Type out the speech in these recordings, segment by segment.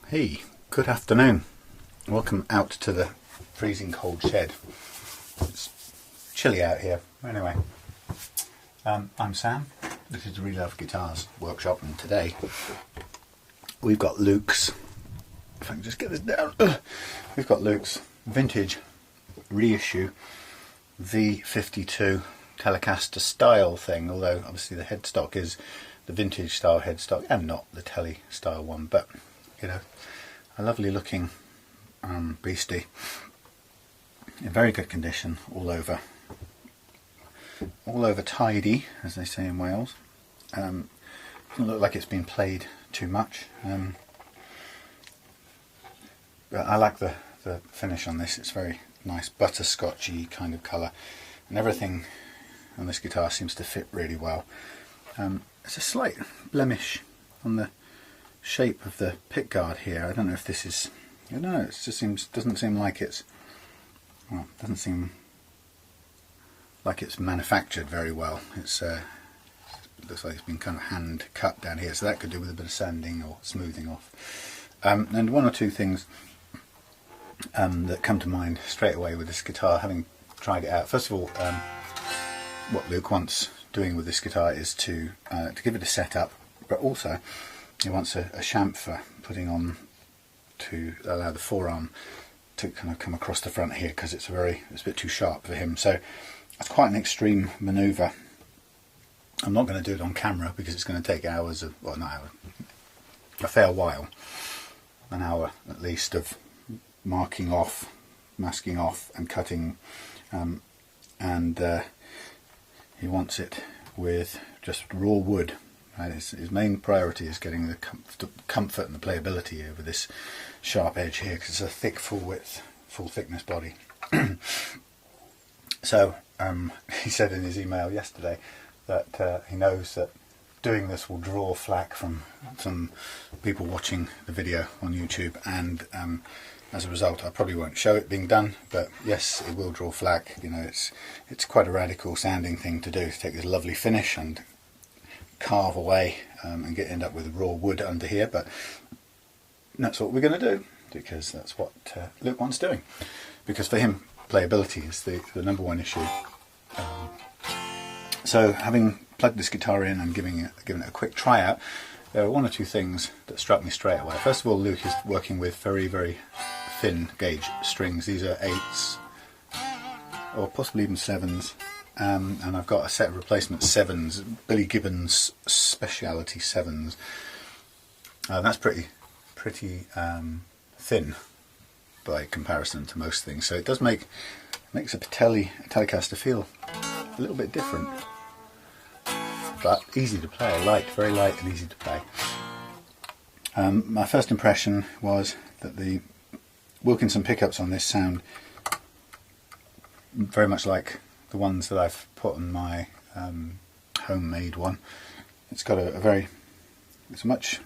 Hey, good afternoon. Welcome out to the freezing cold shed. It's chilly out here. Anyway, I'm Sam. This is the Re-Love Guitars workshop, and today we've got Luke's, if I can just get this down, we've got Luke's Vintage Reissue V52 Telecaster style thing, although obviously the headstock is the vintage style headstock and not the Tele style one, but you know, a lovely looking beastie in very good condition, all over tidy, as they say in Wales. Doesn't look like it's been played too much, but I like the finish on this. It's very nice butterscotchy kind of colour, and everything on this guitar seems to fit really well. There's a slight blemish on the shape of the pickguard here. I don't know if this is, I don't know, it just doesn't seem like it's, well, doesn't seem like it's manufactured very well. It looks like it's been kind of hand cut down here, so that could do with a bit of sanding or smoothing off. And one or two things that come to mind straight away with this guitar, having tried it out. First of all, what Luke wants doing with this guitar is to give it a setup, but also he wants a chamfer putting on to allow the forearm to kind of come across the front here, because it's a bit too sharp for him. So it's quite an extreme manoeuvre. I'm not going to do it on camera because it's going to take hours of, well, not hours, a fair while, an hour at least, of marking off, masking off and cutting, and he wants it with just raw wood. Right? His main priority is getting the comfort and the playability over this sharp edge here, because it's a thick, full thickness body. So he said in his email yesterday that he knows that doing this will draw flack from some people watching the video on YouTube, and as a result I probably won't show it being done, but yes, it will draw flack. You know, it's quite a radical sounding thing to do, to take this lovely finish and carve away and end up with raw wood under here, but that's what we're going to do, because that's what Luke wants doing, because for him playability is the number one issue. So having plugged this guitar in and given it a quick try out, there are one or two things that struck me straight away. First of all, Luke is working with very, very thin gauge strings. These are 8s or possibly even 7s. And I've got a set of replacement 7s, Billy Gibbons speciality 7s. That's pretty thin by comparison to most things. So it does makes a Telecaster feel a little bit different, but easy to play. Very light and easy to play. My first impression was that the Wilkinson pickups on this sound very much like the ones that I've put on my homemade one. It's got it's a much,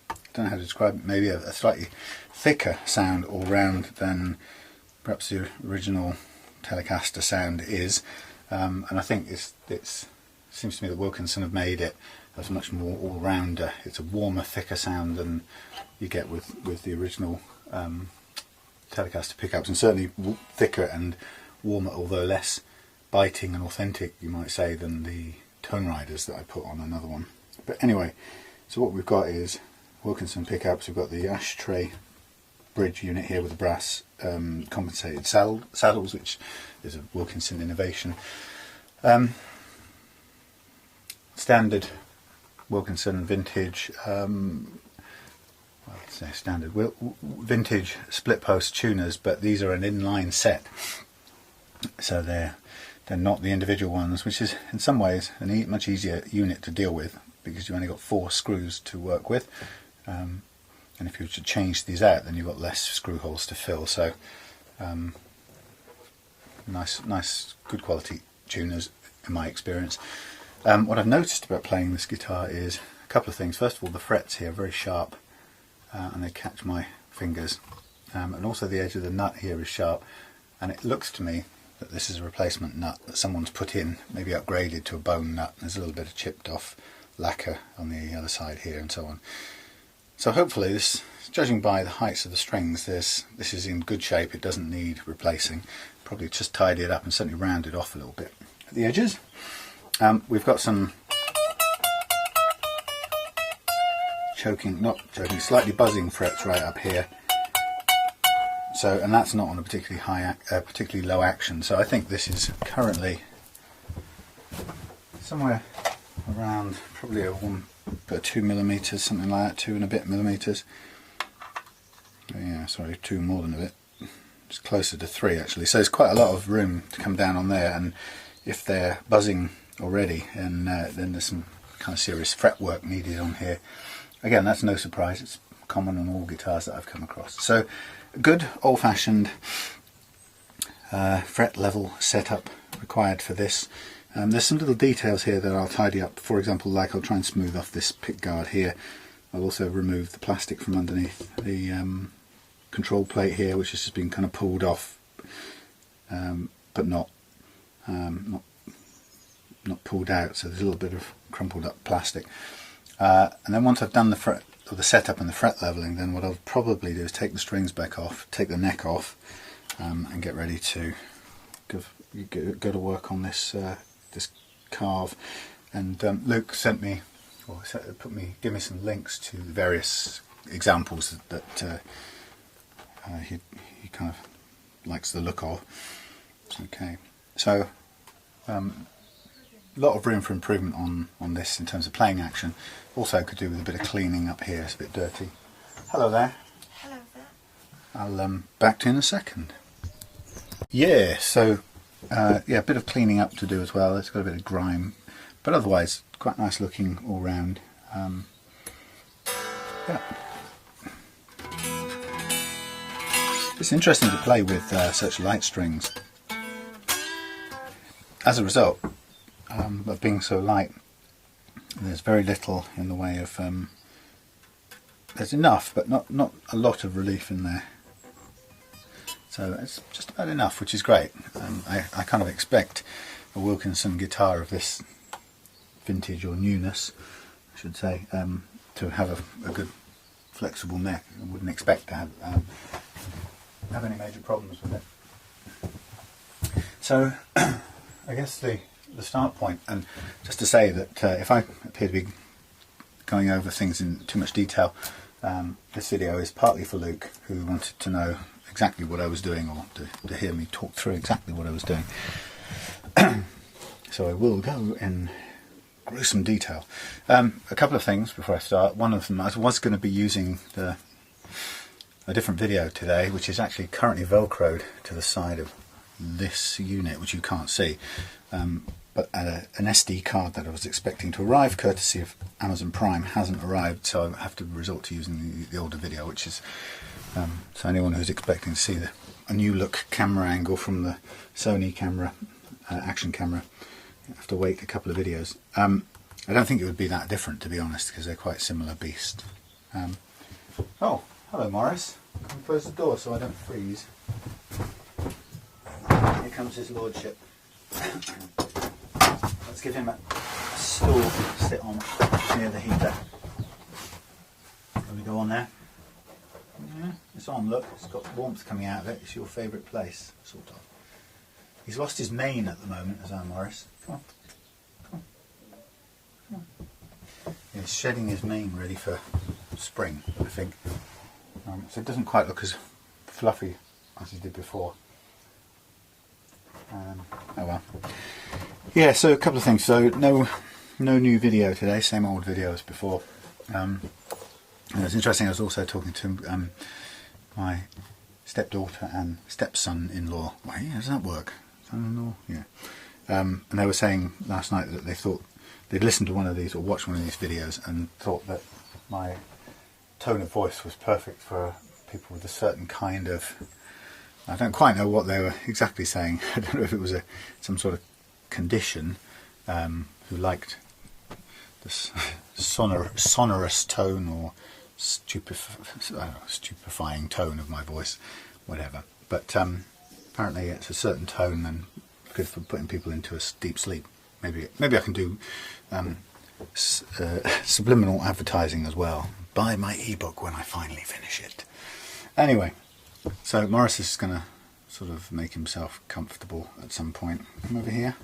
I don't know how to describe it, maybe a slightly thicker sound all round than perhaps the original Telecaster sound is, and I think it seems to me that Wilkinson have made it as much more all-rounder. It's a warmer, thicker sound than you get with the original Telecaster pickups, and certainly thicker and warmer, although less biting and authentic, you might say, than the Tone Riders that I put on another one. But anyway, so what we've got is Wilkinson pickups. We've got the ashtray bridge unit here with the brass compensated saddles, which is a Wilkinson innovation. Standard Wilkinson vintage, standard vintage split post tuners, but these are an inline set, so they're not the individual ones, which is in some ways a much easier unit to deal with, because you've only got 4 screws to work with, and if you were to change these out, then you've got less screw holes to fill. So nice good quality tuners in my experience. What I've noticed about playing this guitar is a couple of things. First of all, the frets here are very sharp, and they catch my fingers, and also the edge of the nut here is sharp, and it looks to me that this is a replacement nut that someone's put in, maybe upgraded to a bone nut. There's a little bit of chipped off lacquer on the other side here and so on. So hopefully this judging by the heights of the strings, this is in good shape. It doesn't need replacing. Probably just tidy it up and certainly round it off a little bit at the edges. We've got some slightly buzzing frets right up here. So, and that's not on a particularly low action. So I think this is currently somewhere around probably a 2 millimeters, something like that, 2 and a bit millimeters. Yeah, sorry, 2 more than a bit. It's closer to 3 actually. So there's quite a lot of room to come down on there. And if they're buzzing already, and then there's some kind of serious fretwork needed on here. Again, that's no surprise. It's common on all guitars that I've come across. So, good old-fashioned fret level setup required for this. There's some little details here that I'll tidy up. For example, like I'll try and smooth off this pick guard here. I'll also remove the plastic from underneath the control plate here, which has just been kind of pulled off, but not pulled out. So there's a little bit of crumpled up plastic. And then once I've done the fret or the setup and the fret leveling, then what I'll probably do is take the strings back off, take the neck off, and get ready to go to work on this this carve. And Luke sent me, or give me some links to the various examples that he kind of likes the look of. Okay, so a lot of room for improvement on this in terms of playing action. Also could do with a bit of cleaning up here. It's a bit dirty. Hello there. Hello there. I'll back to you in a second. Yeah, so yeah, a bit of cleaning up to do as well. It's got a bit of grime, but otherwise quite nice looking all round. Yeah. It's interesting to play with such light strings. As a result of being so light, there's very little in the way of there's enough, but not a lot of relief in there. So it's just about enough, which is great. I kind of expect a Wilkinson guitar of this vintage, or newness I should say, to have a good flexible neck. I wouldn't expect to have any major problems with it. So I guess the start point, and just to say that if I appear to be going over things in too much detail, this video is partly for Luke, who wanted to know exactly what I was doing, or to hear me talk through exactly what I was doing. So I will go in gruesome detail. A couple of things before I start. One of them, I was going to be using a different video today, which is actually currently velcroed to the side of this unit, which you can't see, but an SD card that I was expecting to arrive, courtesy of Amazon Prime, hasn't arrived, so I have to resort to using the older video, which is so anyone who's expecting to see a new look camera angle from the Sony camera, action camera, you have to wait a couple of videos. I don't think it would be that different, to be honest, because they're quite similar beasts. Oh, hello Morris. Come close the door so I don't freeze. Here comes his lordship. Let's give him a stool to sit on near the heater. Can we go on there? Yeah, it's on, look. It's got warmth coming out of it. It's your favourite place, sort of. He's lost his mane at the moment, as our Morris. Come on. Come on. Come on. He's shedding his mane ready for spring, I think. So it doesn't quite look as fluffy as he did before. Oh well. Yeah, so a couple of things. So no new video today, same old video as before. It was interesting, I was also talking to my stepdaughter and stepson-in-law. Well, yeah, does that work? Son-in-law? Yeah. And they were saying last night that they thought they'd listened to one of these or watched one of these videos and thought that my tone of voice was perfect for people with a certain kind of... I don't quite know what they were exactly saying. I don't know if it was some sort of condition, who liked this sonorous tone, or stupefying tone of my voice, whatever. But apparently it's a certain tone and good for putting people into a deep sleep. Maybe I can do subliminal advertising as well. Buy my ebook when I finally finish it. Anyway, so Morris is going to sort of make himself comfortable at some point. Come over here,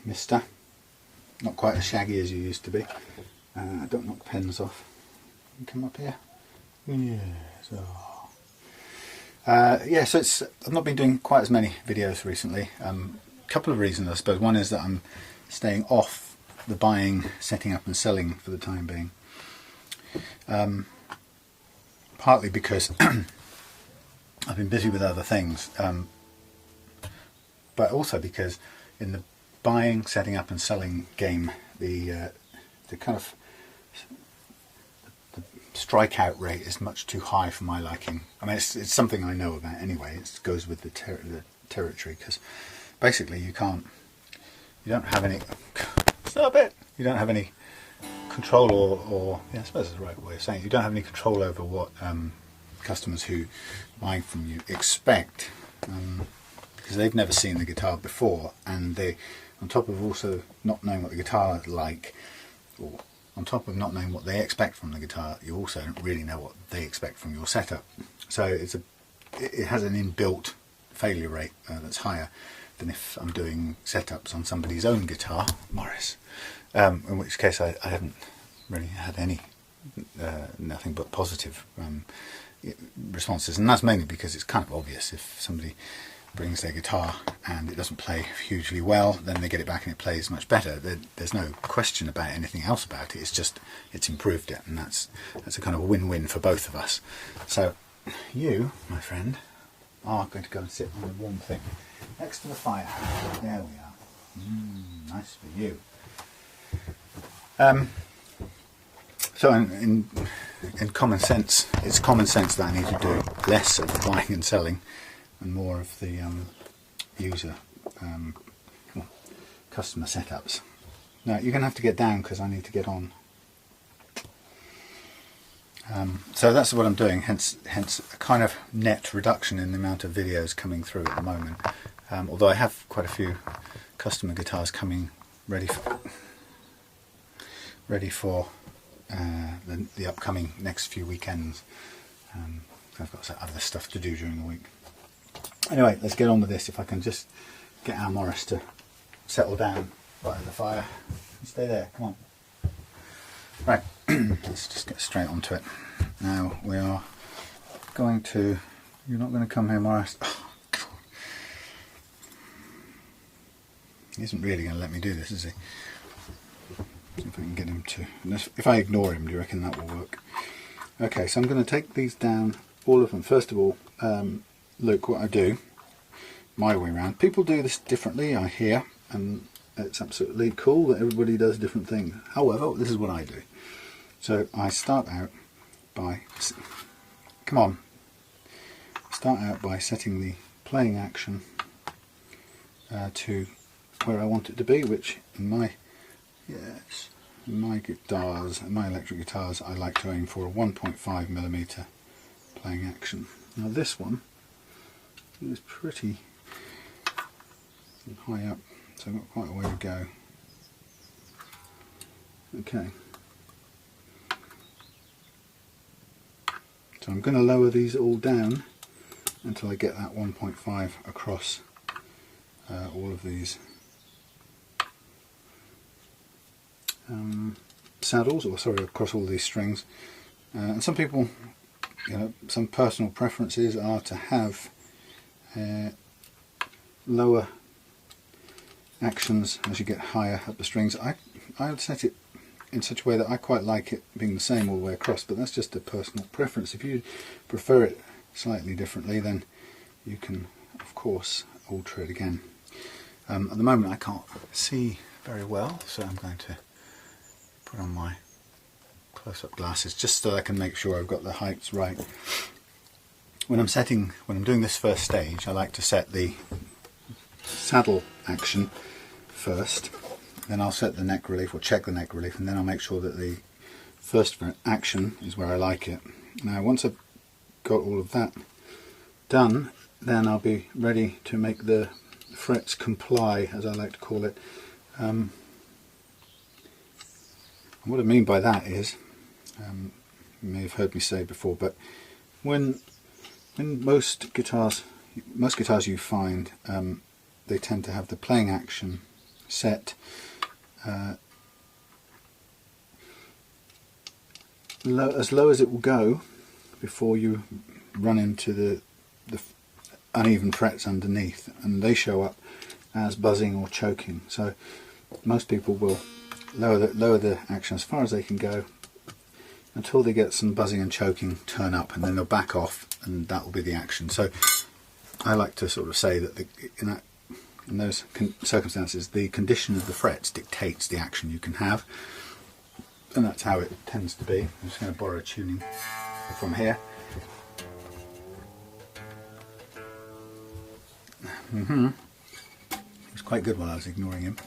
mister. Not quite as shaggy as you used to be. Don't knock pens off. Come up here. Yes. Oh. Yeah, so I've not been doing quite as many videos recently. Couple of reasons, I suppose. One is that I'm staying off the buying, setting up and selling for the time being. Partly because I've been busy with other things, but also because in the buying, setting up and selling game, the kind of the strikeout rate is much too high for my liking. I mean, it's something I know about anyway. It goes with the territory, because basically you don't have any. Stop it! You don't have any control, or yeah, I suppose that's the right way of saying it. You don't have any control over what customers who buy from you expect, because they've never seen the guitar before, and they, on top of also not knowing what the guitar is like, or on top of not knowing what they expect from the guitar, you also don't really know what they expect from your setup. So it has an inbuilt failure rate that's higher than if I'm doing setups on somebody's own guitar, Morris. In which case I haven't really had any, nothing but positive responses, and that's mainly because it's kind of obvious. If somebody brings their guitar and it doesn't play hugely well, then they get it back and it plays much better. There's no question about anything else about it. It's just it's improved it, and that's a kind of win-win for both of us. So you, my friend, are going to go and sit on the warm thing next to the fire. There we are. Nice for you. So in common sense, it's common sense that I need to do less of the buying and selling and more of the user customer setups. Now you're going to have to get down because I need to get on. So that's what I'm doing, hence a kind of net reduction in the amount of videos coming through at the moment. Although I have quite a few customer guitars coming ready for the upcoming next few weekends. I've got some other stuff to do during the week. Anyway, let's get on with this. If I can just get our Morris to settle down by the fire. Stay there, come on. Right, let's just get straight onto it. Now we are going to... You're not going to come here, Morris? Oh, God. He isn't really going to let me do this, is he? See if I can get him to... If I ignore him, do you reckon that will work? Okay, so I'm going to take these down, all of them. First of all, look what I do, my way around. People do this differently, I hear, and it's absolutely cool that everybody does different things. However, this is what I do. So I start out by... Come on. Start out by setting the playing action to where I want it to be, which in my... Yes, my guitars, my electric guitars, I like to aim for a 1.5mm playing action. Now this one is pretty high up, so I've got quite a way to go. Okay, so I'm going to lower these all down until I get that 1.5 across all of these saddles, or sorry, across all these strings. And some people, you know, some personal preferences are to have lower actions as you get higher up the strings. I would set it in such a way that I quite like it being the same all the way across, but that's just a personal preference. If you prefer it slightly differently, then you can of course alter it again. At the moment I can't see very well, so I'm going to put on my close-up glasses just so I can make sure I've got the heights right. When I'm doing this first stage, I like to set the saddle action first, then I'll set the neck relief, or check the neck relief, and then I'll make sure that the first action is where I like it. Now once I've got all of that done, then I'll be ready to make the frets comply, as I like to call it. And what I mean by that is, you may have heard me say before, but when most guitars you find, they tend to have the playing action set as low as it will go before you run into the uneven frets underneath, and they show up as buzzing or choking. So most people will lower the action as far as they can go until they get some buzzing and choking turn up, and then they'll back off, and that will be the action. So I like to sort of say that in those circumstances, the condition of the frets dictates the action you can have, and that's how it tends to be. I'm just going to borrow a tuning from here. It was quite good while I was ignoring him.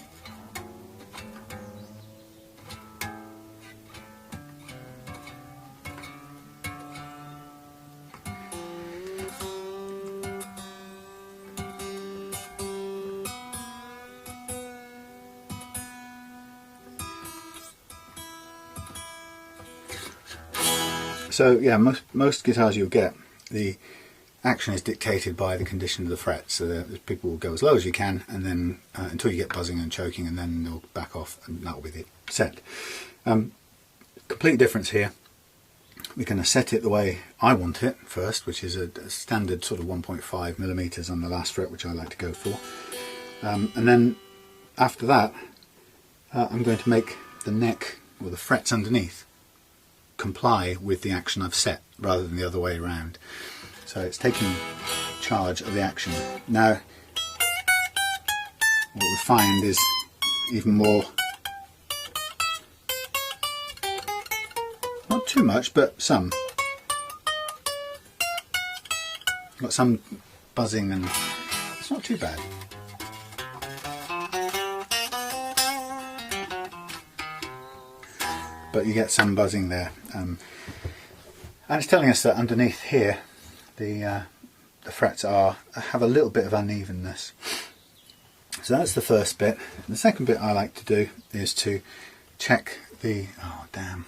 So yeah, most guitars you'll get, the action is dictated by the condition of the frets. So the people will go as low as you can, and then until you get buzzing and choking, and then they'll back off, and that will be the set. Complete difference here. We're going to set it the way I want it first, which is a standard sort of 1.5 millimeters on the last fret, which I like to go for. And then after that, I'm going to make the neck, or the frets underneath, comply with the action I've set, rather than the other way around. So it's taking charge of the action. Now what we find is even more, not too much, but some. Got some buzzing, and it's not too bad. But you get some buzzing there, and it's telling us that underneath here the frets have a little bit of unevenness. So that's the first bit. The second bit I like to do is to check the, oh damn,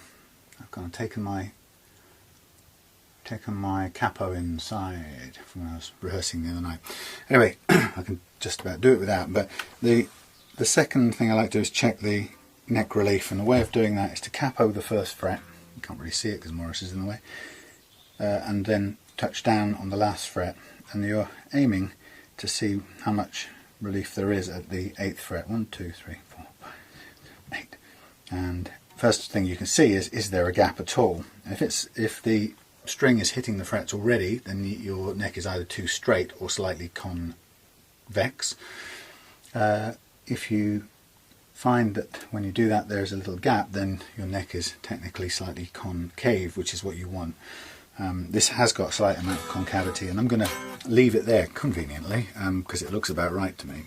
I've gone and taken my capo inside from when I was rehearsing the other night. Anyway, I can just about do it without, but the second thing I like to do is check the neck relief, and the way of doing that is to capo the first fret. You can't really see it because Morris is in the way, and then touch down on the last fret, and you're aiming to see how much relief there is at the 8th fret. 1, 2, 3, 4, 5, 8. And first thing you can see is there a gap at all? If the string is hitting the frets already, then your neck is either too straight or slightly convex. If you find that when you do that there's a little gap, then your neck is technically slightly concave, which is what you want. This has got a slight amount of concavity, and I'm going to leave it there conveniently because it looks about right to me.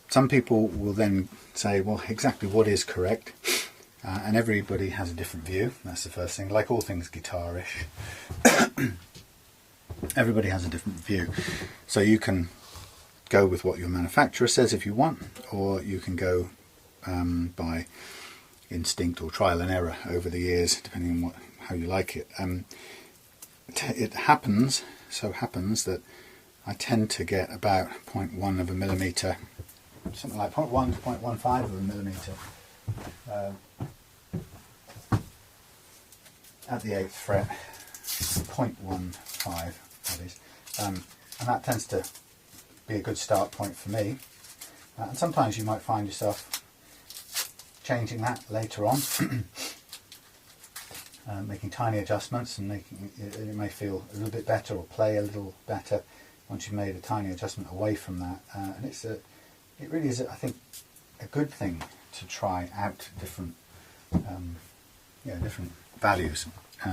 Some people will then say, well, exactly what is correct? And everybody has a different view. That's the first thing. Like all things guitarish, everybody has a different view. So you can go with what your manufacturer says if you want, or you can go by instinct or trial and error over the years, depending on how you like it. It happens that I tend to get about 0.1 of a millimetre, something like 0.1 to 0.15 of a millimetre at the 8th fret, 0.15 that is, and that tends to be a good start point for me. And sometimes you might find yourself changing that later on, making tiny adjustments, and making it may feel a little bit better or play a little better once you've made a tiny adjustment away from that. And it really is, I think, a good thing to try out different different values.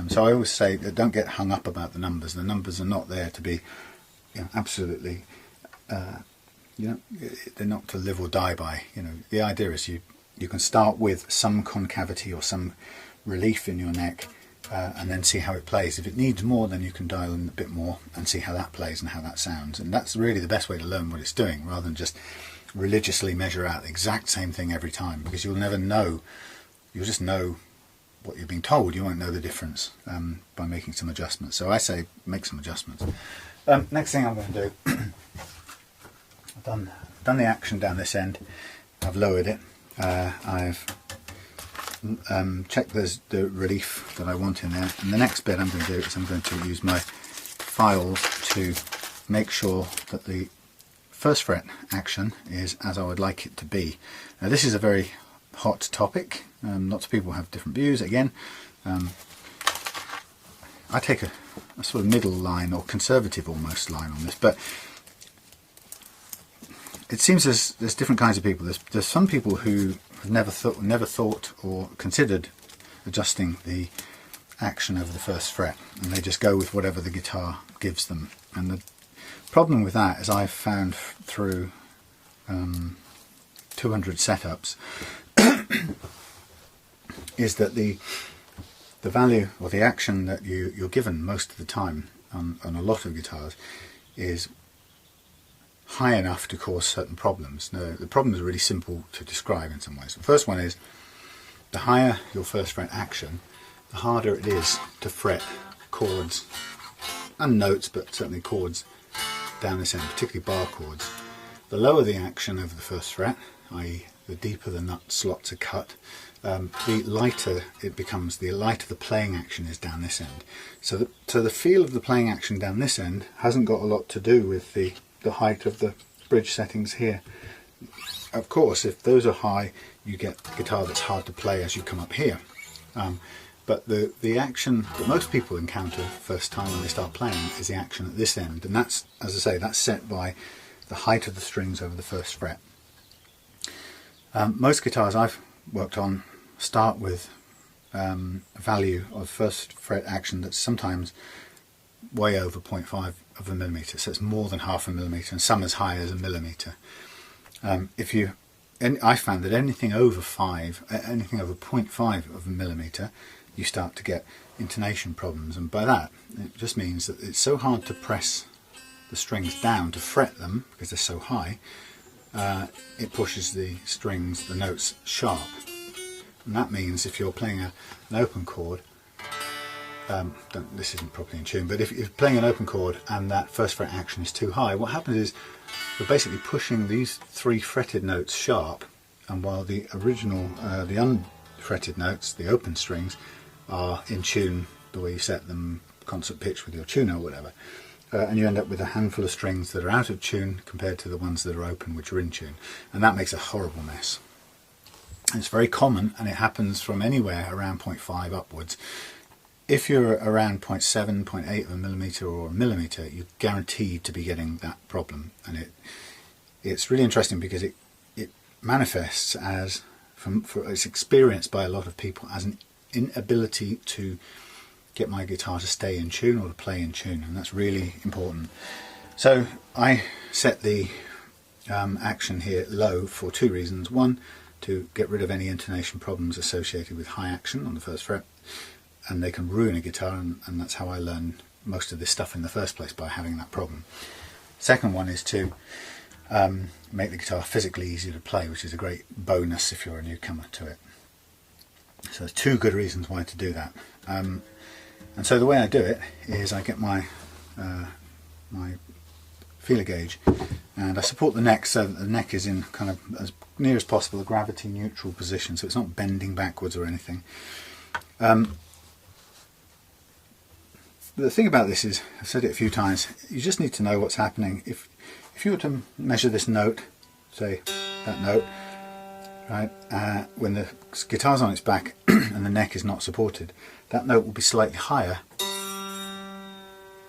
So I always say that don't get hung up about the numbers. The numbers are not there to be absolutely they're not to live or die by. The idea is you can start with some concavity or some relief in your neck, and then see how it plays. If it needs more, then you can dial in a bit more and see how that plays and how that sounds. And that's really the best way to learn what it's doing, rather than just religiously measure out the exact same thing every time, because you'll never know you'll just know what you're being told. You won't know the difference by making some adjustments. So I say make some adjustments. Next thing I'm going to do, I've done the action down this end. I've lowered it. I've checked there's the relief that I want in there, and the next bit I'm going to do is I'm going to use my files to make sure that the first fret action is as I would like it to be. Now this is a very hot topic. Lots of people have different views. Again, I take a sort of middle line, or conservative almost line on this, but it seems there's different kinds of people. There's some people who have never thought or considered adjusting the action over the first fret, and they just go with whatever the guitar gives them. And the problem with that, as I've found through 200 setups, is that the value or the action that you're given most of the time on a lot of guitars is high enough to cause certain problems. Now, the problems are really simple to describe in some ways. The first one is, the higher your first fret action, the harder it is to fret chords and notes, but certainly chords down this end, particularly bar chords. The lower the action over the first fret, i.e. the deeper the nut slots are cut, the lighter it becomes, the lighter the playing action is down this end. So the feel of the playing action down this end hasn't got a lot to do with the height of the bridge settings here. Of course, if those are high, you get a guitar that's hard to play as you come up here. But the action that most people encounter first time when they start playing is the action at this end, and that's, as I say, that's set by the height of the strings over the first fret. Most guitars I've worked on start with a value of first fret action that's sometimes way over 0.5 of a millimetre, so it's more than half a millimetre, and some as high as a millimetre. I found that anything over 0.5 of a millimetre, you start to get intonation problems, and by that it just means that it's so hard to press the strings down to fret them because they're so high. It pushes the strings, the notes, sharp, and that means if you're playing an open chord, this isn't properly in tune, but if you're playing an open chord and that first fret action is too high, what happens is we're basically pushing these three fretted notes sharp, and while the original, the unfretted notes, the open strings, are in tune the way you set them, concert pitch with your tuner or whatever, and you end up with a handful of strings that are out of tune compared to the ones that are open, which are in tune, and that makes a horrible mess. And it's very common, and it happens from anywhere around 0.5 upwards. If you're around 0.7, 0.8 of a millimetre or a millimetre, you're guaranteed to be getting that problem. And it's really interesting because it manifests as, it's experienced by a lot of people as an inability to get my guitar to stay in tune or to play in tune, and that's really important. So I set the action here low for two reasons. One, to get rid of any intonation problems associated with high action on the first fret, and they can ruin a guitar, and that's how I learned most of this stuff in the first place, by having that problem. Second one is to make the guitar physically easier to play, which is a great bonus if you're a newcomer to it. So there's two good reasons why to do that. And so the way I do it is I get my my feeler gauge, and I support the neck so that the neck is in kind of as near as possible a gravity neutral position, so it's not bending backwards or anything. The thing about this is, I've said it a few times, you just need to know what's happening. If you were to measure this note, say that note, right, when the guitar's on its back and the neck is not supported, that note will be slightly higher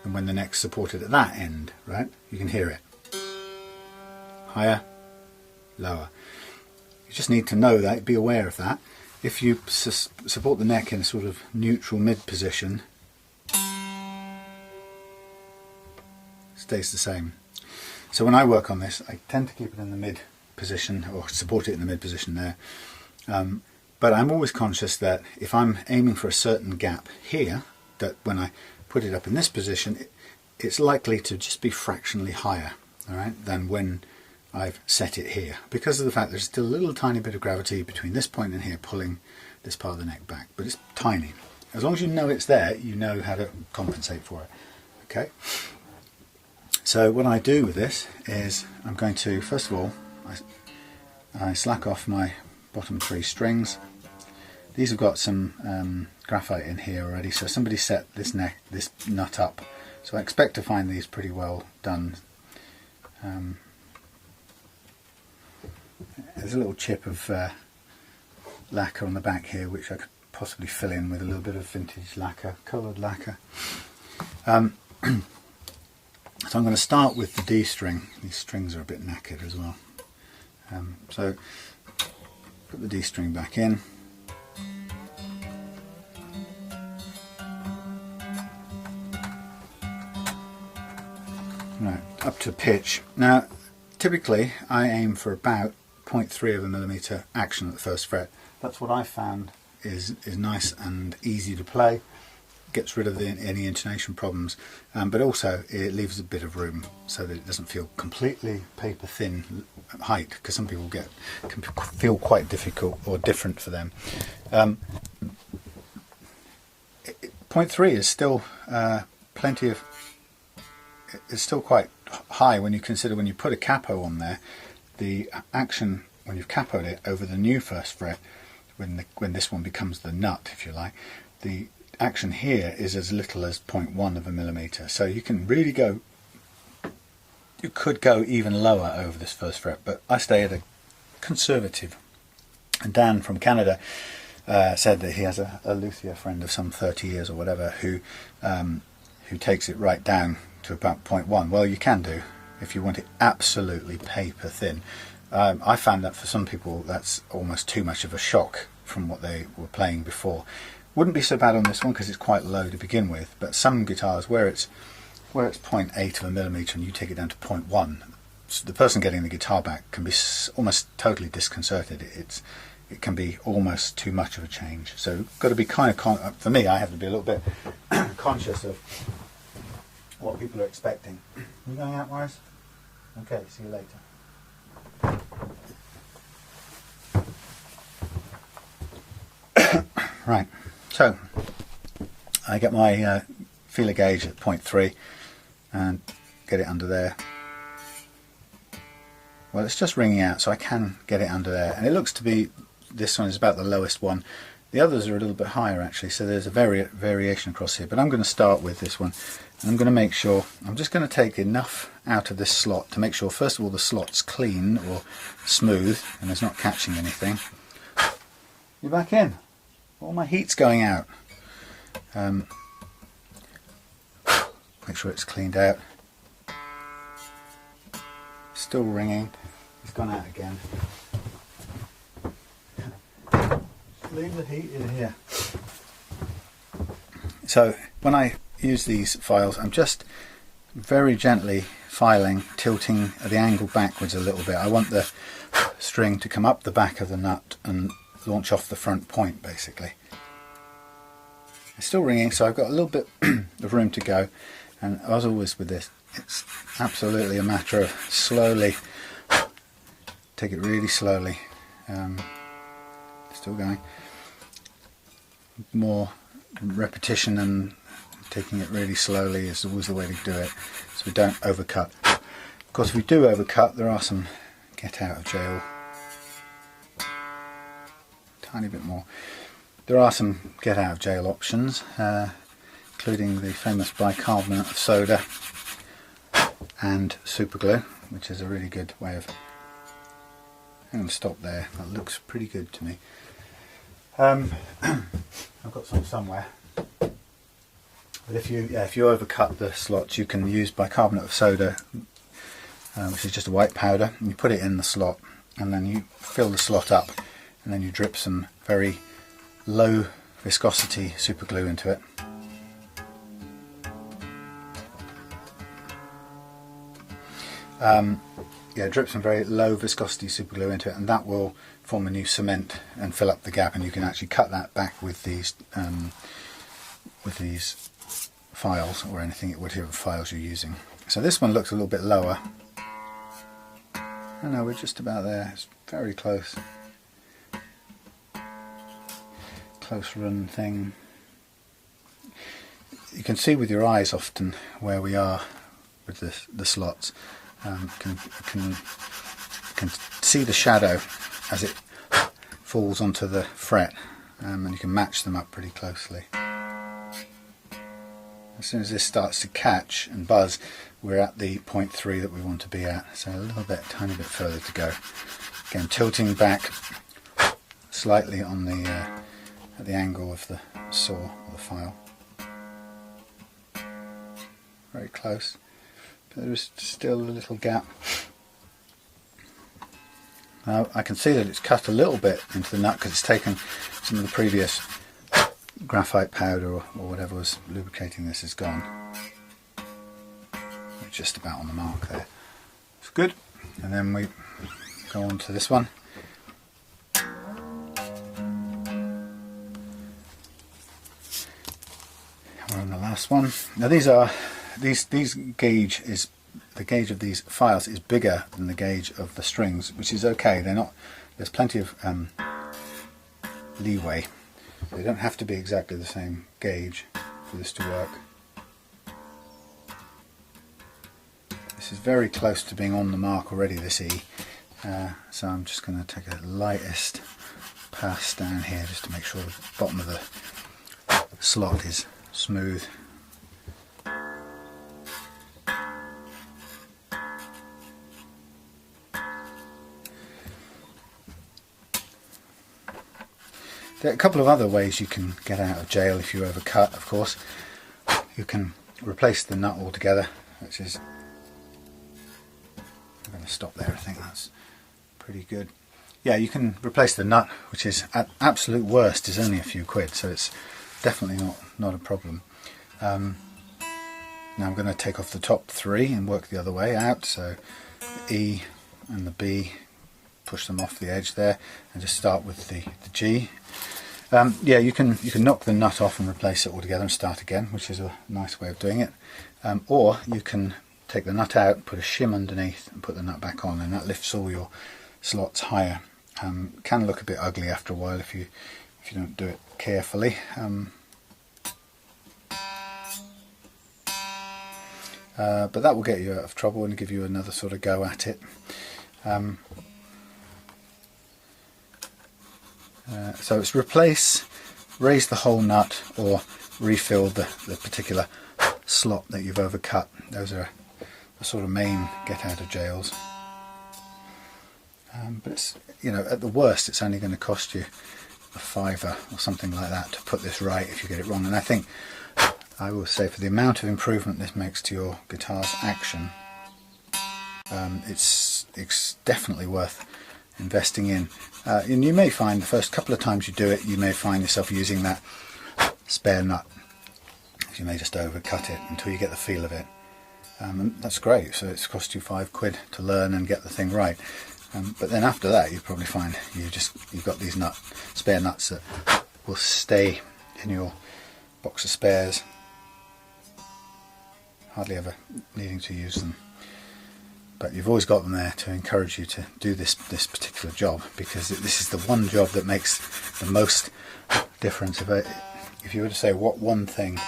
than when the neck's supported at that end, right? You can hear it. Higher, lower. You just need to know that, be aware of that. If you support the neck in a sort of neutral mid position, stays the same. So when I work on this, I tend to keep it in the mid position, or support it in the mid position there. But I'm always conscious that if I'm aiming for a certain gap here, that when I put it up in this position, it's likely to just be fractionally higher, all right, than when I've set it here, because of the fact there's still a little tiny bit of gravity between this point and here pulling this part of the neck back, but it's tiny. As long as you know it's there, you know how to compensate for it. Okay. So what I do with this is I'm going to, first of all, I slack off my bottom 3 strings. These have got some graphite in here already, so somebody set this nut up. So I expect to find these pretty well done. There's a little chip of lacquer on the back here, which I could possibly fill in with a little bit of vintage lacquer, coloured lacquer. So I'm going to start with the D string. These strings are a bit knackered as well. So put the D string back in. Right, up to pitch. Now, typically I aim for about 0.3 of a millimetre action at the first fret. That's what I found is nice and easy to play. Gets rid of any intonation problems, but also it leaves a bit of room so that it doesn't feel completely paper thin height, because some people can feel quite difficult or different for them. 0.3 is still plenty of. It's still quite high when you consider when you put a capo on there, the action when you've capoed it over the new first fret, when this one becomes the nut, if you like, the action here is as little as 0.1 of a millimetre. So you can really go, you could go even lower over this first fret, but I stay at a conservative. And Dan from Canada said that he has a luthier friend of some 30 years or whatever who takes it right down to about 0.1. Well, you can do if you want it absolutely paper thin. I found that for some people that's almost too much of a shock from what they were playing before. Wouldn't be so bad on this one because it's quite low to begin with, but some guitars where it's 0.8 of a millimetre and you take it down to 0.1, so the person getting the guitar back can be almost totally disconcerted. It can be almost too much of a change. So got to be kind of, for me, I have to be a little bit conscious of what people are expecting. You going out, Morris? Okay, see you later. Right, so I get my feeler gauge at 0.3 and get it under there. Well, it's just ringing out, so I can get it under there, and it looks to be, this one is about the lowest one. The others are a little bit higher actually, so there's a variation across here, but I'm going to start with this one. I'm going to make sure, I'm just going to take enough out of this slot to make sure first of all the slot's clean or smooth and it's not catching anything. You're back in. All my heat's going out. Make sure it's cleaned out. Still ringing. It's gone out again. Leave the heat in here. So when I use these files, I'm just very gently filing, tilting the angle backwards a little bit. I want the string to come up the back of the nut and launch off the front point basically. It's still ringing, so I've got a little bit of room to go, and as always with this, it's absolutely a matter of slowly, take it really slowly. Still going. More repetition and taking it really slowly is always the way to do it, so we don't overcut. Of course, if we do overcut, there are some get out of jail. Tiny bit more. There are some get out of jail options, including the famous bicarbonate of soda and super glue, which is a really good way of. I'm going to stop there. That looks pretty good to me. I've got some somewhere. But if you overcut the slots, you can use bicarbonate of soda, which is just a white powder, and you put it in the slot, and then you fill the slot up, and then you drip some very low viscosity super glue into it. Drip some very low viscosity super glue into it, and that will form a new cement and fill up the gap, and you can actually cut that back with these files or anything, whatever files you're using. So this one looks a little bit lower. No, we're just about there. It's very close. close run thing. You can see with your eyes often where we are with the slots. You can see the shadow as it falls onto the fret, and you can match them up pretty closely. As soon as this starts to catch and buzz, we're at the 0.3 that we want to be at, so a little bit, tiny bit further to go. Again, tilting back slightly on the at the angle of the saw or the file. Very close, but there is still a little gap. Now I can see that it's cut a little bit into the nut because it's taken some of the previous graphite powder or whatever was lubricating this is gone. We're just about on the mark there. It's good. And then we go on to this one. We're on the last one. Now these gauge is the gauge of these files is bigger than the gauge of the strings, which is okay. They're not. There's plenty of leeway. They don't have to be exactly the same gauge for this to work. This is very close to being on the mark already, this E. So I'm just going to take a lightest pass down here just to make sure the bottom of the slot is smooth. There are a couple of other ways you can get out of jail if you overcut, of course. You can replace the nut altogether, which is... I'm going to stop there, I think that's pretty good. Yeah, you can replace the nut, which is at absolute worst is only a few quid, so it's definitely not a problem. Now I'm going to take off the top three and work the other way out, so the E and the B, push them off the edge there, and just start with the G. Yeah, you can knock the nut off and replace it altogether and start again, which is a nice way of doing it. Or you can take the nut out, put a shim underneath, and put the nut back on, and that lifts all your slots higher. Can look a bit ugly after a while if you don't do it carefully. But that will get you out of trouble and give you another sort of go at it. So it's replace, raise the whole nut, or refill the particular slot that you've overcut. Those are the sort of main get out of jails. But it's, you know, at the worst it's only going to cost you a £5 or something like that to put this right if you get it wrong. And I think I will say for the amount of improvement this makes to your guitar's action, it's definitely worth investing in. And you may find the first couple of times you do it, you may find yourself using that spare nut. You may just overcut it until you get the feel of it. And that's great, so it's cost you £5 to learn and get the thing right. But then after that you probably find you've got these spare nuts that will stay in your box of spares, hardly ever needing to use them. But you've always got them there to encourage you to do this particular job, because this is the one job that makes the most difference. If you were to say what one thing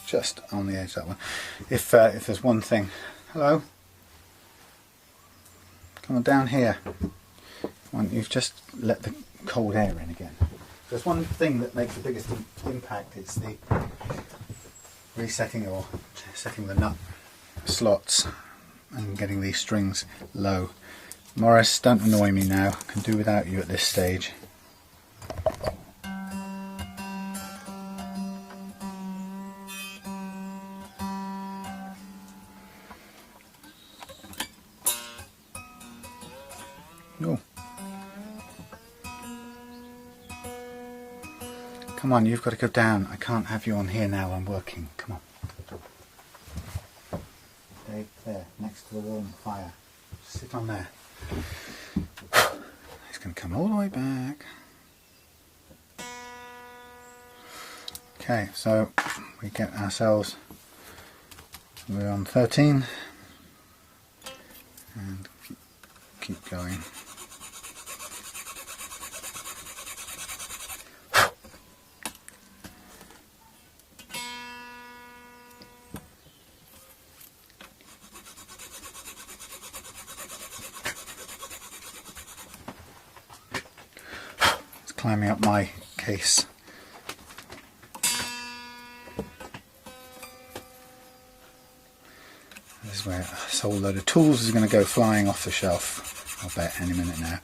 just on the edge, that one. If there's one thing, hello, come on down here. You've just let the cold air in again. There's one thing that makes the biggest impact. It's the resetting or setting the nut slots and getting these strings low. Morris, don't annoy me now. I can do without you at this stage. Oh. Come on, you've got to go down. I can't have you on here now, I'm working. Come on. Stay there, next to the warm fire. Sit on there. He's going to come all the way back. Okay, so we get ourselves, we're on 13. And keep going. It's climbing up my case. This is where this whole load of tools is going to go flying off the shelf, I'll bet, any minute now.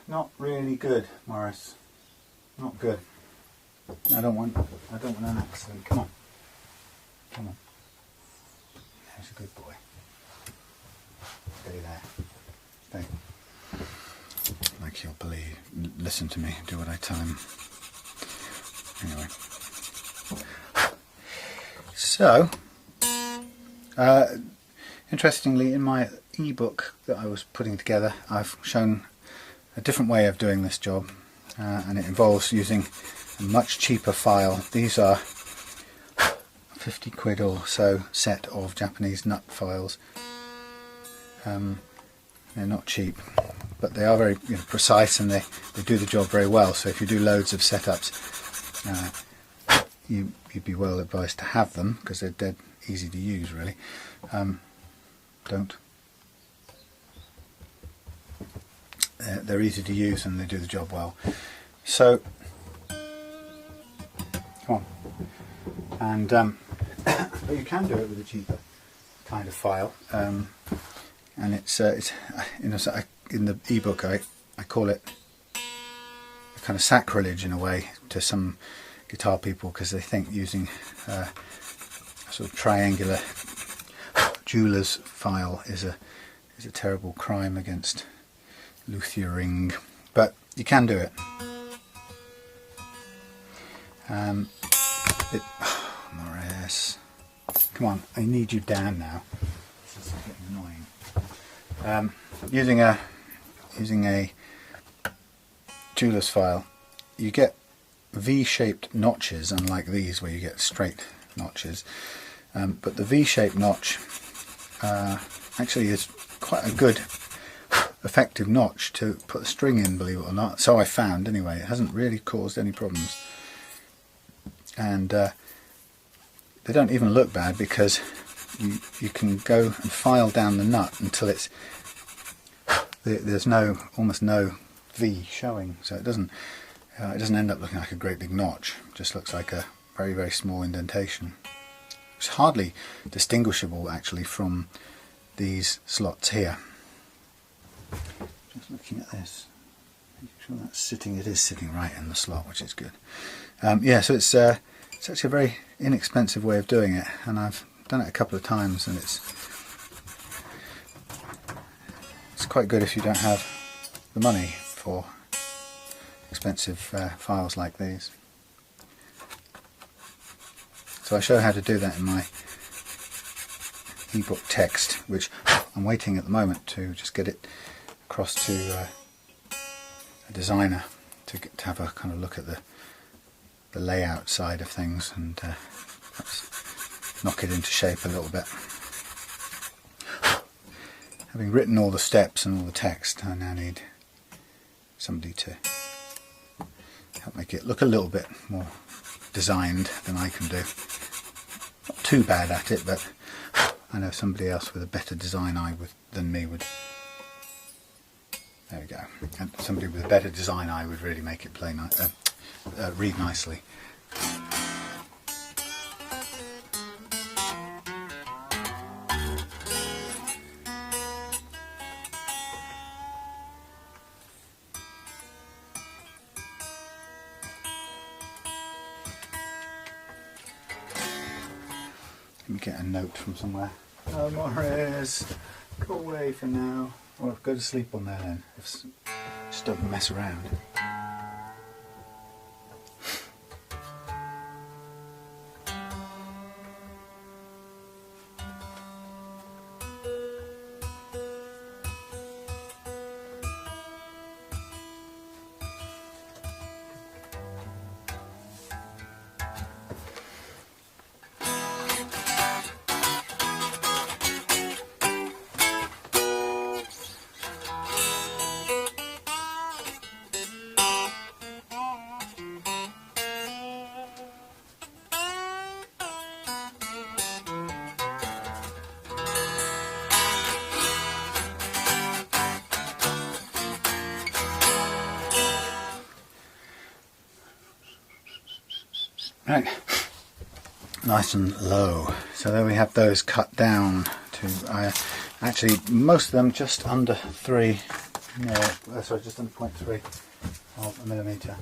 Not really good, Morris. Not good. I don't want an accident. Come on. Come on. There's a good boy. Stay there. Stay. Like you'll believe. Listen to me. Do what I tell him. Anyway. So, interestingly, in my ebook that I was putting together, I've shown a different way of doing this job, and it involves using a much cheaper file. These are 50 quid or so set of Japanese nut files. They're not cheap, but they are very precise, and they do the job very well. So if you do loads of setups, you'd be well advised to have them, because they're dead easy to use, really. They're easy to use and they do the job well. So, come on. And but you can do it with a cheaper kind of file. And it's in the ebook I call it a kind of sacrilege in a way to some guitar people, because they think using a sort of triangular jeweler's file is a terrible crime against luthering, but you can do it. Morris, come on! I need you down now. This is getting annoying. Using a jeweler's file, you get V-shaped notches, unlike these where you get straight notches. But the V-shaped notch actually is quite a good effective notch to put a string in, believe it or not. So I found, anyway. It hasn't really caused any problems, and they don't even look bad, because you can go and file down the nut until there's almost no V showing, so it doesn't end up looking like a great big notch. It just looks like a very, very small indentation. It's hardly distinguishable actually from these slots here. Just looking at this, making sure that's sitting. It is sitting right in the slot, which is good. Yeah, so it's actually a very inexpensive way of doing it, and I've done it a couple of times, and it's quite good if you don't have the money for expensive files like these. So I show how to do that in my ebook text, which I'm waiting at the moment to just get it across to a designer to have a kind of look at the layout side of things, and perhaps knock it into shape a little bit. Having written all the steps and all the text, I now need somebody to help make it look a little bit more designed than I can do. Not too bad at it, but I know somebody else with a better design eye than me would. There we go. And somebody with a better design eye would really make it play read nicely. Let me get a note from somewhere. Oh, Morris, go away for now. Or go to sleep on there then. Just don't mess around. Right, nice and low. So there we have those cut down to actually most of them just under 3, sorry, just under 0.3 of a millimetre.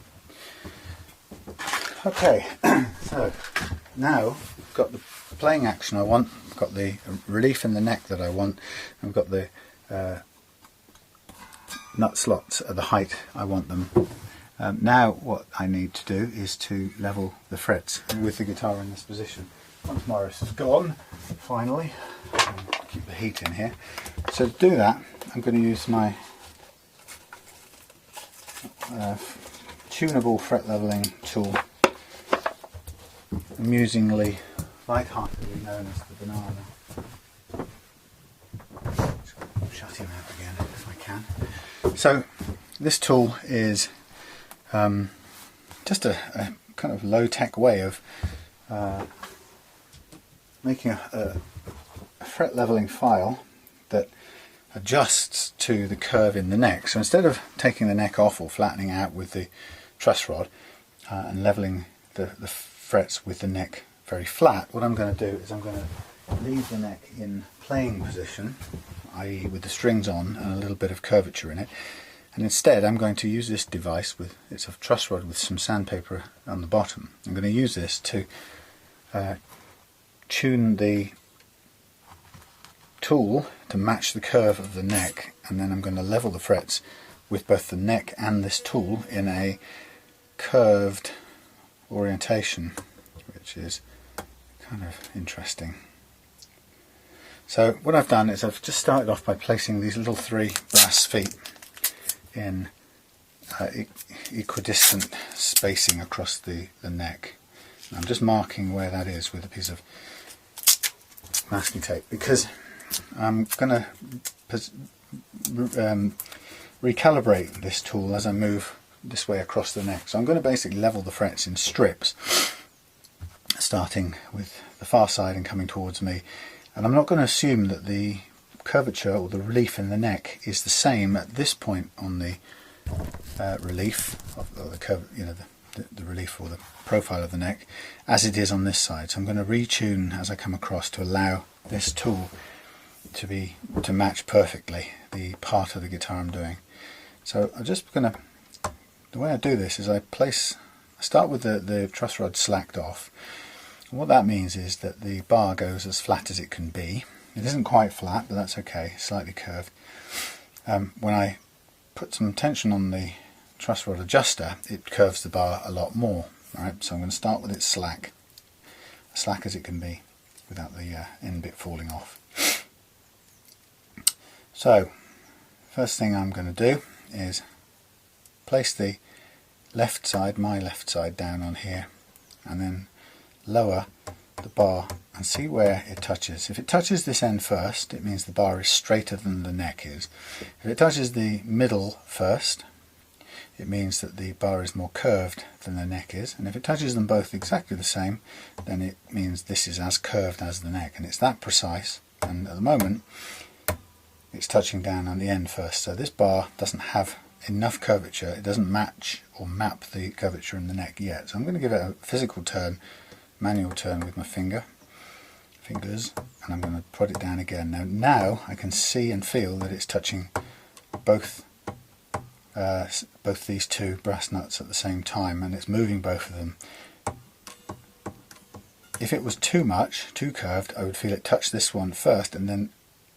Okay, so now I've got the playing action I want, I've got the relief in the neck that I want, I've got the nut slots at the height I want them. Now what I need to do is to level the frets with the guitar in this position. Once Morris is gone, finally, keep the heat in here. So to do that, I'm going to use my tunable fret leveling tool, amusingly light-heartedly known as the banana. Shut him out again if I can. So this tool is just a kind of low-tech way of making a fret leveling file that adjusts to the curve in the neck. So instead of taking the neck off or flattening out with the truss rod and leveling the frets with the neck very flat, what I'm going to do is I'm going to leave the neck in playing position, i.e. with the strings on and a little bit of curvature in it, and instead I'm going to use this device it's a truss rod with some sandpaper on the bottom. I'm going to use this to tune the tool to match the curve of the neck, and then I'm going to level the frets with both the neck and this tool in a curved orientation, which is kind of interesting. So what I've done is I've just started off by placing these little 3 brass feet in equidistant spacing across the neck. And I'm just marking where that is with a piece of masking tape, because I'm going to recalibrate this tool as I move this way across the neck. So I'm going to basically level the frets in strips, starting with the far side and coming towards me. And I'm not going to assume that the curvature or the relief in the neck is the same at this point on the relief of the curve, the relief or the profile of the neck, as it is on this side. So I'm going to retune as I come across to allow this tool to match perfectly the part of the guitar I'm doing. So I'm just going to, the way I do this is I start with the truss rod slacked off. And what that means is that the bar goes as flat as it can be. It isn't quite flat, but that's okay, slightly curved. When I put some tension on the truss rod adjuster, it curves the bar a lot more. Alright, so I'm going to start with it slack as it can be, without the end bit falling off. So, first thing I'm going to do is place the left side, my left side, down on here, and then lower the bar and see where it touches. If it touches this end first, it means the bar is straighter than the neck is. If it touches the middle first, it means that the bar is more curved than the neck is, and if it touches them both exactly the same, then it means this is as curved as the neck, and it's that precise. And at the moment it's touching down on the end first, so this bar doesn't have enough curvature, it doesn't match or map the curvature in the neck yet. So I'm going to give it a physical turn, manual turn with my fingers, and I'm going to put it down again. Now I can see and feel that it's touching both these 2 brass nuts at the same time, and it's moving both of them. If it was too much, too curved, I would feel it touch this one first, and then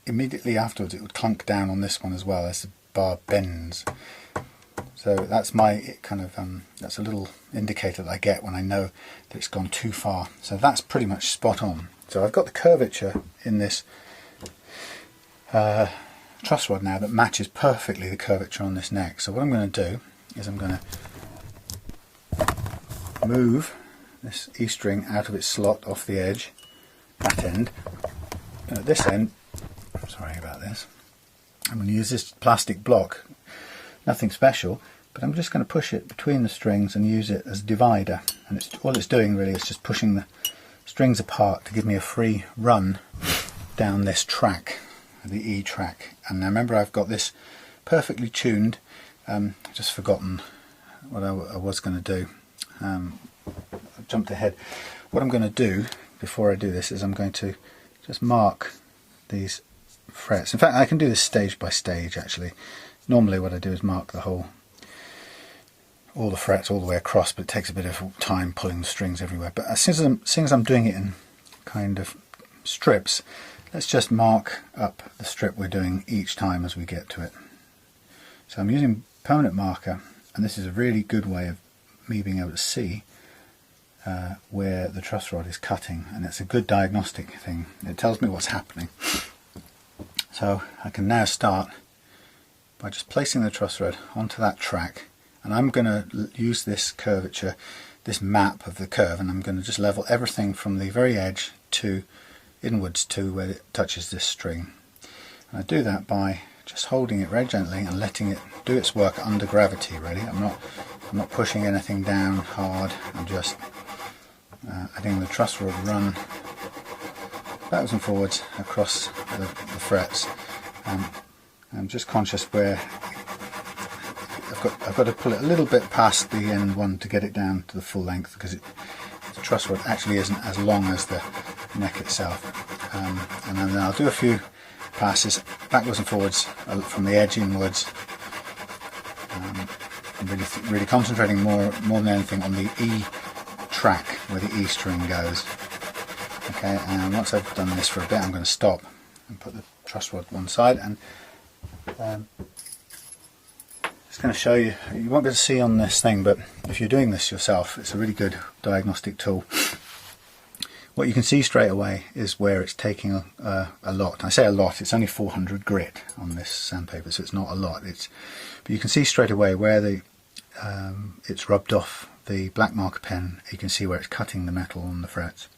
immediately afterwards it would clunk down on this one as well as the bar bends. So that's my kind of that's a little indicator that I get when I know that it's gone too far. So that's pretty much spot on. So I've got the curvature in this truss rod now that matches perfectly the curvature on this neck. So what I'm going to do is I'm going to move this E string out of its slot off the edge, that end, and at this end, sorry about this, I'm going to use this plastic block, nothing special, but I'm just going to push it between the strings and use it as a divider, and all it's doing really is just pushing the strings apart to give me a free run down this track, the E track. And now remember, I've got this perfectly tuned. I've just forgotten what I was going to do. I've jumped ahead. What I'm going to do before I do this is I'm going to just mark these frets. In fact, I can do this stage by stage actually. Normally what I do is mark all the frets all the way across, but it takes a bit of time pulling the strings everywhere. But as soon as I'm doing it in kind of strips, let's just mark up the strip we're doing each time as we get to it. So I'm using permanent marker, and this is a really good way of me being able to see where the truss rod is cutting, and it's a good diagnostic thing. It tells me what's happening. So I can now start by just placing the truss rod onto that track, and I'm going to use this curvature, this map of the curve, and I'm going to just level everything from the very edge to inwards to where it touches this string. And I do that by just holding it very gently and letting it do its work under gravity. Really, I'm not pushing anything down hard. I'm just letting the truss rod run backwards and forwards across the frets. I'm just conscious where I've got to pull it a little bit past the end one to get it down to the full length, because the truss rod actually isn't as long as the neck itself. And then I'll do a few passes backwards and forwards from the edge inwards. I'm really concentrating more than anything on the E track where the E string goes. Okay, and once I've done this for a bit, I'm going to stop and put the truss rod one side, and just going to show you. You won't be able to see on this thing, but if you're doing this yourself, it's a really good diagnostic tool. What you can see straight away is where it's taking a lot. I say a lot, it's only 400 grit on this sandpaper, so it's not a lot. But you can see straight away where it's rubbed off the black marker pen. You can see where it's cutting the metal on the frets.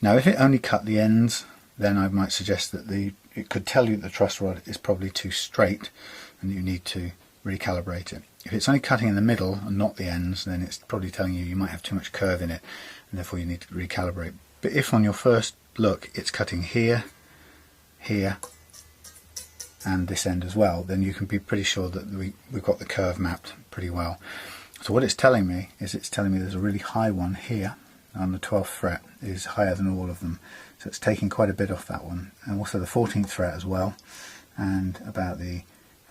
Now if it only cut the ends, then I might suggest that it could tell you that the truss rod is probably too straight and you need to recalibrate it. If it's only cutting in the middle and not the ends, then it's probably telling you might have too much curve in it, and therefore you need to recalibrate. But if on your first look it's cutting here, here and this end as well, then you can be pretty sure that we've got the curve mapped pretty well. So what it's telling me is there's a really high one here on the 12th fret is higher than all of them, so it's taking quite a bit off that one, and also the 14th fret as well, and about the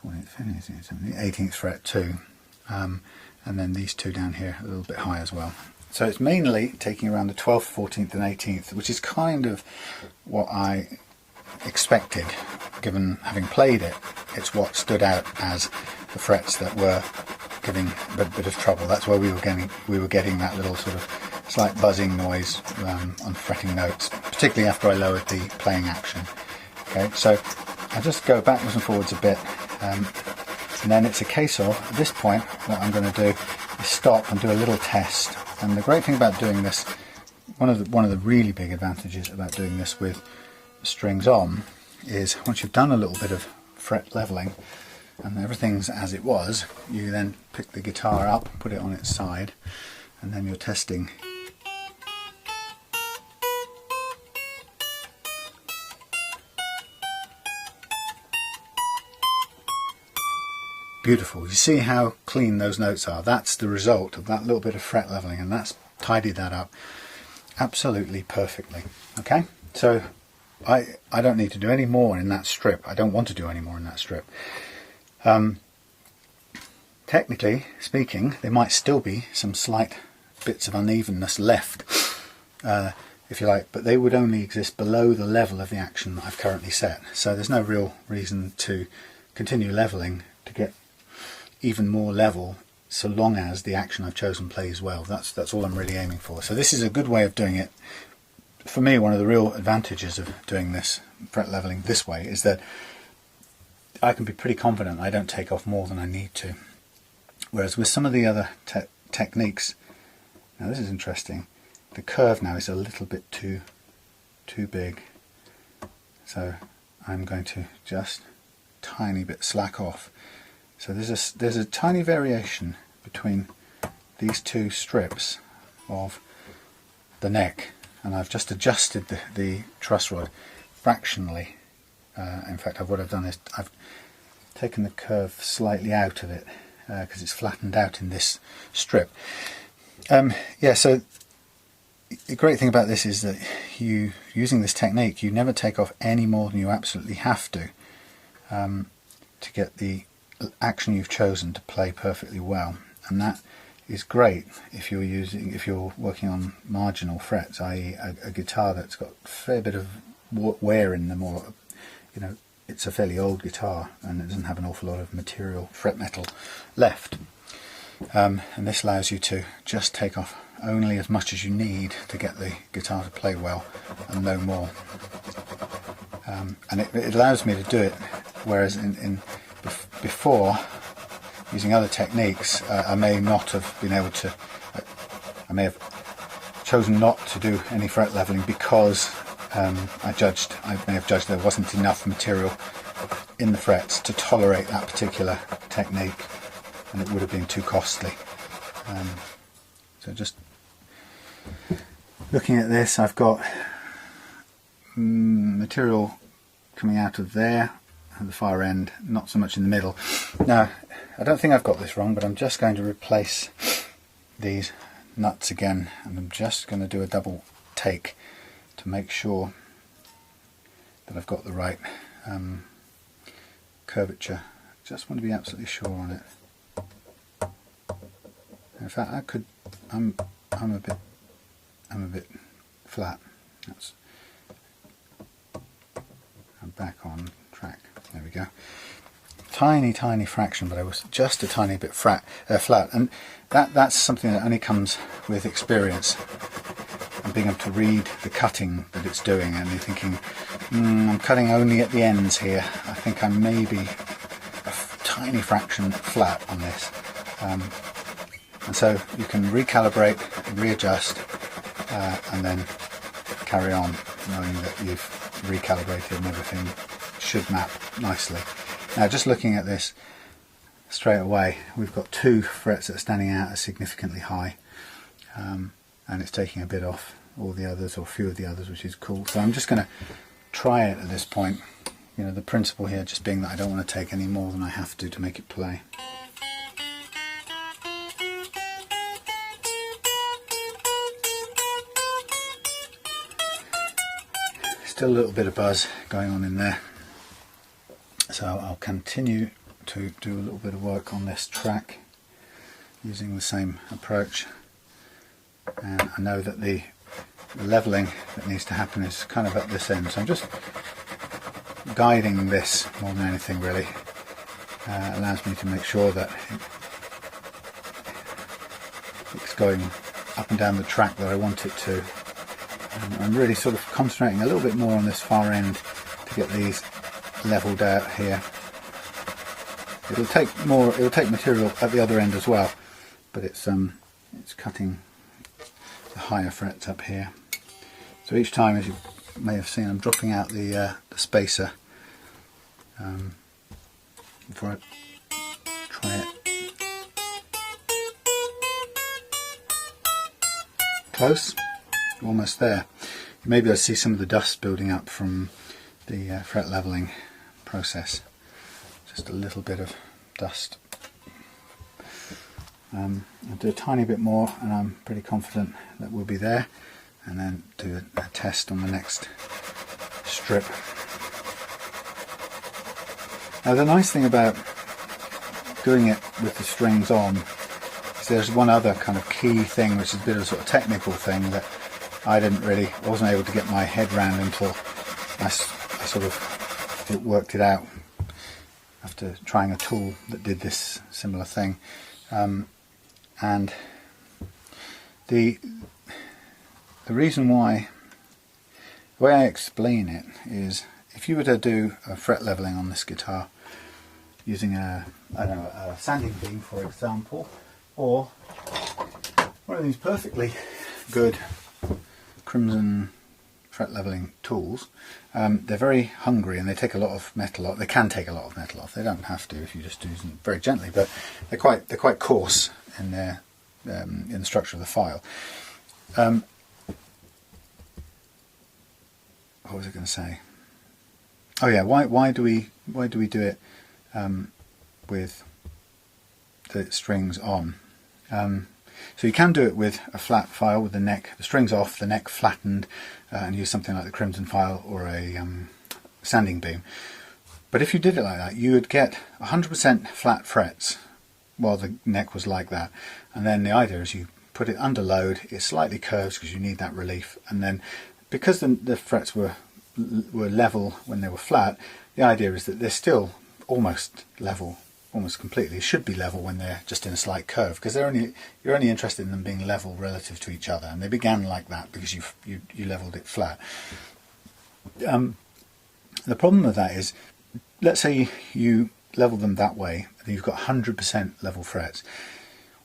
14th, 15th, 17th, 18th fret too, and then these two down here a little bit high as well. So it's mainly taking around the 12th, 14th and 18th, which is kind of what I expected, given having played it. It's what stood out as the frets that were giving a bit of trouble. That's where we were getting that little sort of slight buzzing noise on fretting notes, particularly after I lowered the playing action. Okay, so I just go backwards and forwards a bit, and then it's a case of, at this point, what I'm going to do is stop and do a little test. And the great thing about doing this, one of the really big advantages about doing this with the strings on, is once you've done a little bit of fret leveling and everything's as it was, you then pick the guitar up, put it on its side, and then you're testing. Beautiful. You see how clean those notes are. That's the result of that little bit of fret leveling, and that's tidied that up absolutely perfectly. Okay, so I don't need to do any more in that strip. I don't want to do any more in that strip. Technically speaking, there might still be some slight bits of unevenness left, if you like, but they would only exist below the level of the action that I've currently set. So there's no real reason to continue leveling to get even more level, so long as the action I've chosen plays well. That's all I'm really aiming for. So this is a good way of doing it. For me, one of the real advantages of doing this fret leveling this way is that I can be pretty confident I don't take off more than I need to. Whereas with some of the other techniques, now this is interesting, the curve now is a little bit too big, so I'm going to just tiny bit slack off. So there's a tiny variation between these two strips of the neck, and I've just adjusted the truss rod fractionally. In fact, what I've done is I've taken the curve slightly out of it because it's flattened out in this strip. Yeah, so the great thing about this is that using this technique, you never take off any more than you absolutely have to get the action you've chosen to play perfectly well, and that is great if you're working on marginal frets, i.e. a guitar that's got a fair bit of wear in them, or it's a fairly old guitar and it doesn't have an awful lot of material fret metal left. And this allows you to just take off only as much as you need to get the guitar to play well, and no more. And it allows me to do it, whereas before, using other techniques, I may not have been able to. I may have chosen not to do any fret leveling because I may have judged there wasn't enough material in the frets to tolerate that particular technique, and it would have been too costly. So just looking at this, I've got material coming out of there at the far end, not so much in the middle. Now, I don't think I've got this wrong, but I'm just going to replace these nuts again, and I'm just going to do a double take to make sure that I've got the right curvature. Just want to be absolutely sure on it. In fact, I'm a bit flat. I'm back on track. There we go. Tiny fraction, but I was just a tiny bit flat, and that's something that only comes with experience and being able to read the cutting that it's doing, and you're thinking, I'm cutting only at the ends here. I think I'm maybe a tiny fraction flat on this, and so you can recalibrate, readjust, and then carry on, knowing that you've recalibrated and everything should map nicely. Now, just looking at this straight away, we've got two frets that are standing out as significantly high, and it's taking a bit off all the others, or a few of the others, which is cool. So I'm just going to try it at this point. The principle here just being that I don't want to take any more than I have to make it play. Still a little bit of buzz going on in there, so I'll continue to do a little bit of work on this track using the same approach. And I know that the leveling that needs to happen is kind of at this end, so I'm just guiding this more than anything really. Allows me to make sure that it's going up and down the track that I want it to. I'm really sort of concentrating a little bit more on this far end to get these leveled out here. It'll take material at the other end as well, but it's cutting the higher frets up here. So each time, as you may have seen, I'm dropping out the spacer before I try it. Close. Almost there. Maybe I see some of the dust building up from the fret leveling process. Just a little bit of dust. I'll do a tiny bit more, and I'm pretty confident that we'll be there, and then do a test on the next strip. Now, the nice thing about doing it with the strings on is there's one other kind of key thing, which is a bit of a sort of technical thing that I wasn't able to get my head around until I sort of worked it out after trying a tool that did this similar thing. And the reason why, the way I explain it is, if you were to do a fret leveling on this guitar using a sanding beam, for example, or one of these perfectly good Crimson fret leveling tools, they're very hungry and they take a lot of metal off. They can take a lot of metal off. They don't have to if you just do them very gently, but they're quite coarse in their in the structure of the file. What was I going to say? Oh yeah, why do we do it with the strings on? So you can do it with a flat file with the strings off, the neck flattened, and use something like the crimson file or a sanding beam. But if you did it like that, you would get 100% flat frets while the neck was like that. And then the idea is you put it under load, it slightly curves because you need that relief, and then because the frets were level when they were flat, the idea is that they're still almost level, almost completely. It should be level when they're just in a slight curve, because you're only interested in them being level relative to each other, and they began like that because you leveled it flat. The problem with that is, let's say you level them that way, and you've got 100% level frets.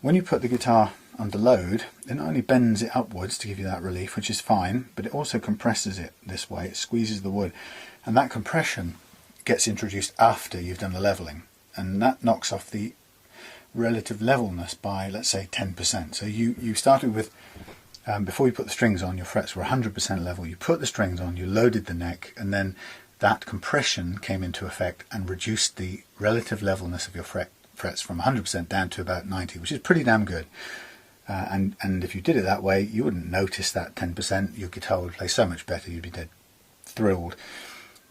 When you put the guitar under load, it not only bends it upwards to give you that relief, which is fine, but it also compresses it this way. It squeezes the wood, and that compression gets introduced after you've done the leveling, and that knocks off the relative levelness by, let's say, 10%. So you started with, before you put the strings on, your frets were 100% level. You put the strings on, you loaded the neck, and then that compression came into effect and reduced the relative levelness of your frets from 100% down to about 90, which is pretty damn good. And if you did it that way, you wouldn't notice that 10%. Your guitar would play so much better, you'd be dead thrilled.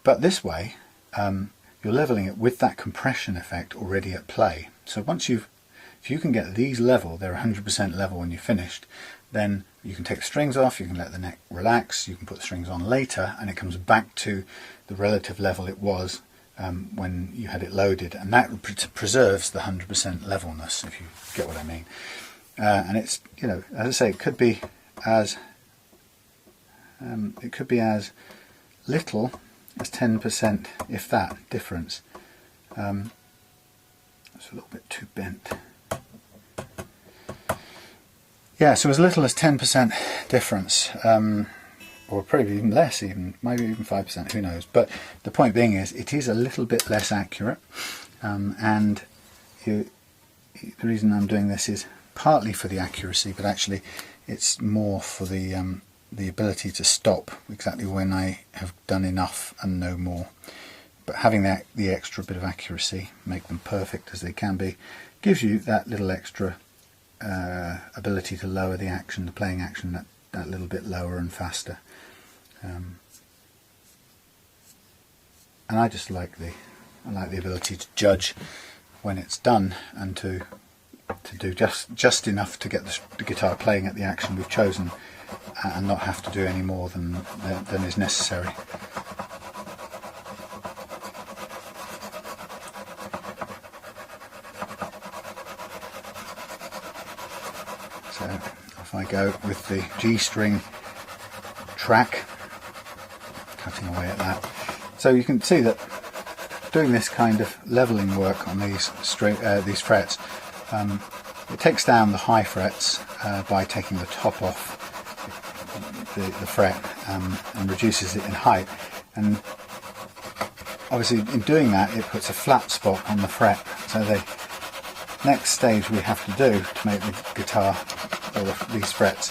But this way, you're leveling it with that compression effect already at play. So if you can get these level, they're 100% level when you're finished, then you can take the strings off, you can let the neck relax, you can put the strings on later, and it comes back to the relative level it was when you had it loaded, and that preserves the 100% levelness, if you get what I mean. And it's, as I say, it could be as little as 10%, if that, difference. It's a little bit too bent. Yeah, so as little as 10% difference, or probably even less, maybe even 5%, who knows. But the point being is, it is a little bit less accurate, and the reason I'm doing this is partly for the accuracy, but actually it's more for the ability to stop exactly when I have done enough and no more. But having the extra bit of accuracy, make them perfect as they can be, gives you that little extra ability to lower the action, the playing action, that little bit lower and faster. And I just like the ability to judge when it's done, and to do just enough to get the guitar playing at the action we've chosen, and not have to do any more than is necessary. So if I go with the G string track, cutting away at that, so you can see that doing this kind of leveling work on these frets, it takes down the high frets by taking the top off the fret, and reduces it in height, and obviously in doing that it puts a flat spot on the fret. So the next stage we have to do to make the guitar, or these frets,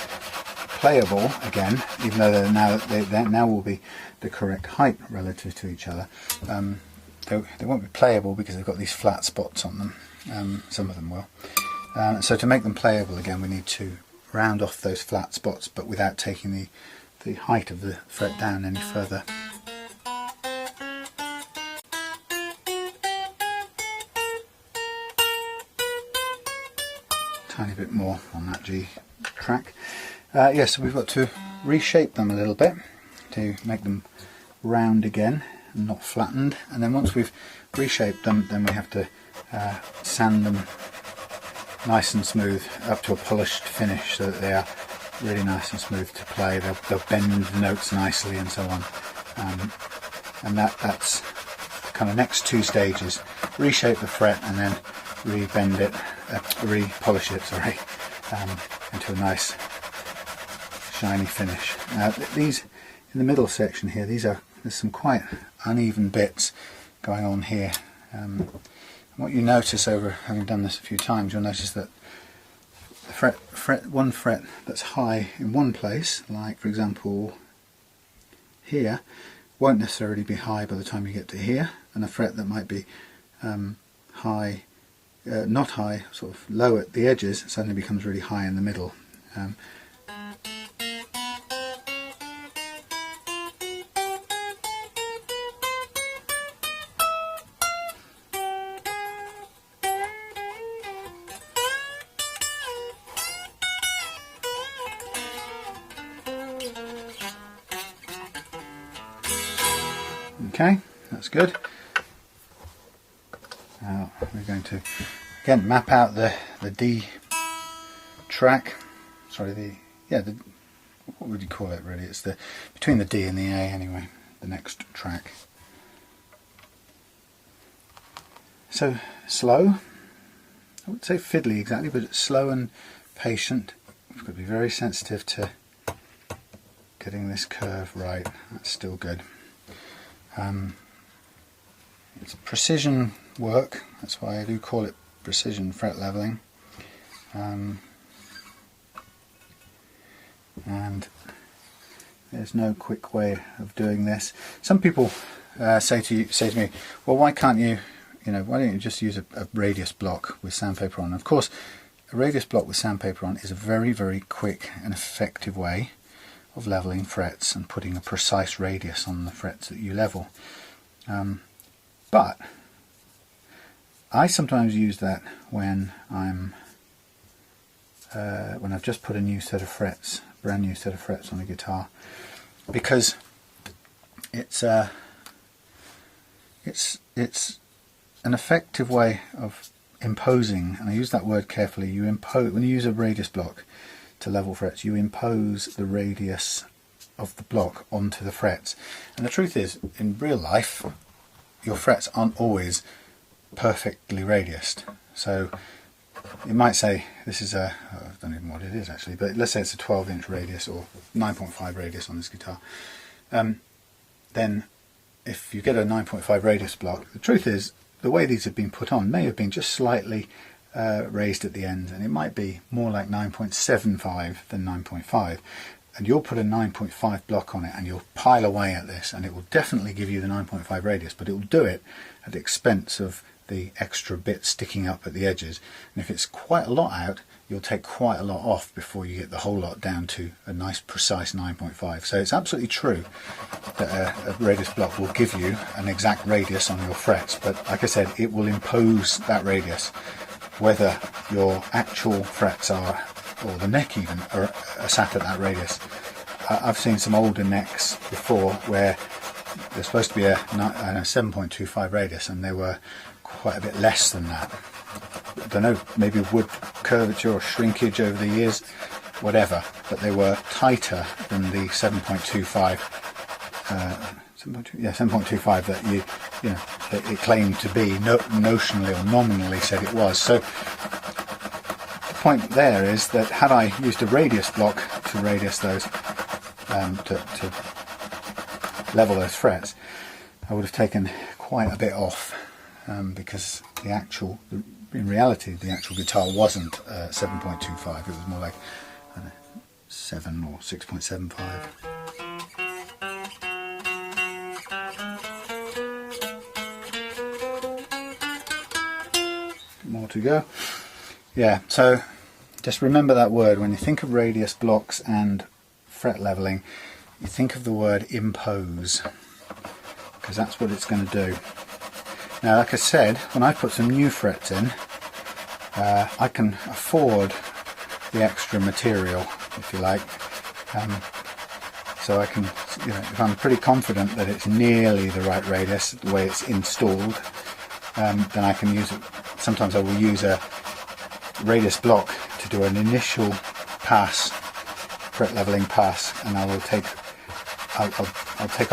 playable again, even though they now will be the correct height relative to each other, they won't be playable because they've got these flat spots on them. Some of them will. So to make them playable again, we need to round off those flat spots, but without taking the height of the fret down any further. Tiny bit more on that G track. Yes, so we've got to reshape them a little bit to make them round again and not flattened, and then once we've reshaped them, then we have to sand them nice and smooth up to a polished finish, so that they are really nice and smooth to play. They'll bend the notes nicely and so on, and that's the kind of next two stages: reshape the fret and then re-bend it, re-polish it, sorry, into a nice shiny finish. Now these in the middle section here, there's some quite uneven bits going on here. What you notice, over having done this a few times, you'll notice that the one fret that's high in one place, like for example here, won't necessarily be high by the time you get to here, and a fret that might be high not high, sort of low at the edges, suddenly becomes really high in the middle. Okay, that's good. Now we're going to again map out the D track. Sorry, what would you call it really? It's the between the D and the A anyway. The next track. So slow. I wouldn't say fiddly exactly, but it's slow and patient. We've got to be very sensitive to getting this curve right. That's still good. It's precision work, that's why I do call it precision fret leveling. And there's no quick way of doing this. Some people say to me, well, why can't you, why don't you just use a radius block with sandpaper on? Of course, a radius block with sandpaper on is a very, very quick and effective way of leveling frets and putting a precise radius on the frets that you level. But I sometimes use that when I've just put a new set of frets, brand new set of frets on a guitar, because it's an effective way of imposing, and I use that word carefully. You impose when you use a radius block to level frets, you impose the radius of the block onto the frets. And the truth is, in real life, your frets aren't always perfectly radiused. So you might say this is I don't even know what it is actually, but let's say it's a 12-inch radius or 9.5 radius on this guitar. Then if you get a 9.5 radius block, the truth is the way these have been put on may have been just slightly raised at the end, and it might be more like 9.75 than 9.5, and you'll put a 9.5 block on it and you'll pile away at this, and it will definitely give you the 9.5 radius, but it will do it at the expense of the extra bit sticking up at the edges. And if it's quite a lot out, you'll take quite a lot off before you get the whole lot down to a nice precise 9.5. So it's absolutely true that a radius block will give you an exact radius on your frets, but like I said, it will impose that radius whether your actual frets are, or the neck even, are sat at that radius. I've seen some older necks before where there's supposed to be a 7.25 radius and they were quite a bit less than that. I don't know, maybe wood curvature or shrinkage over the years, whatever, but they were tighter than the 7.25 7.25 that that it claimed to be, notionally or nominally said it was. So the point there is that had I used a radius block to radius those, to level those frets, I would have taken quite a bit off, because in reality the actual guitar wasn't 7.25, it was more like 7 or 6.75. More to go. Yeah, so just remember that word when you think of radius blocks and fret leveling. You think of the word impose, because that's what it's going to do. Now, like I said, when I put some new frets in, I can afford the extra material, if you like. So I can, if I'm pretty confident that it's nearly the right radius, the way it's installed, then I can use it. Sometimes I will use a radius block to do an initial pass, fret leveling pass, and I'll take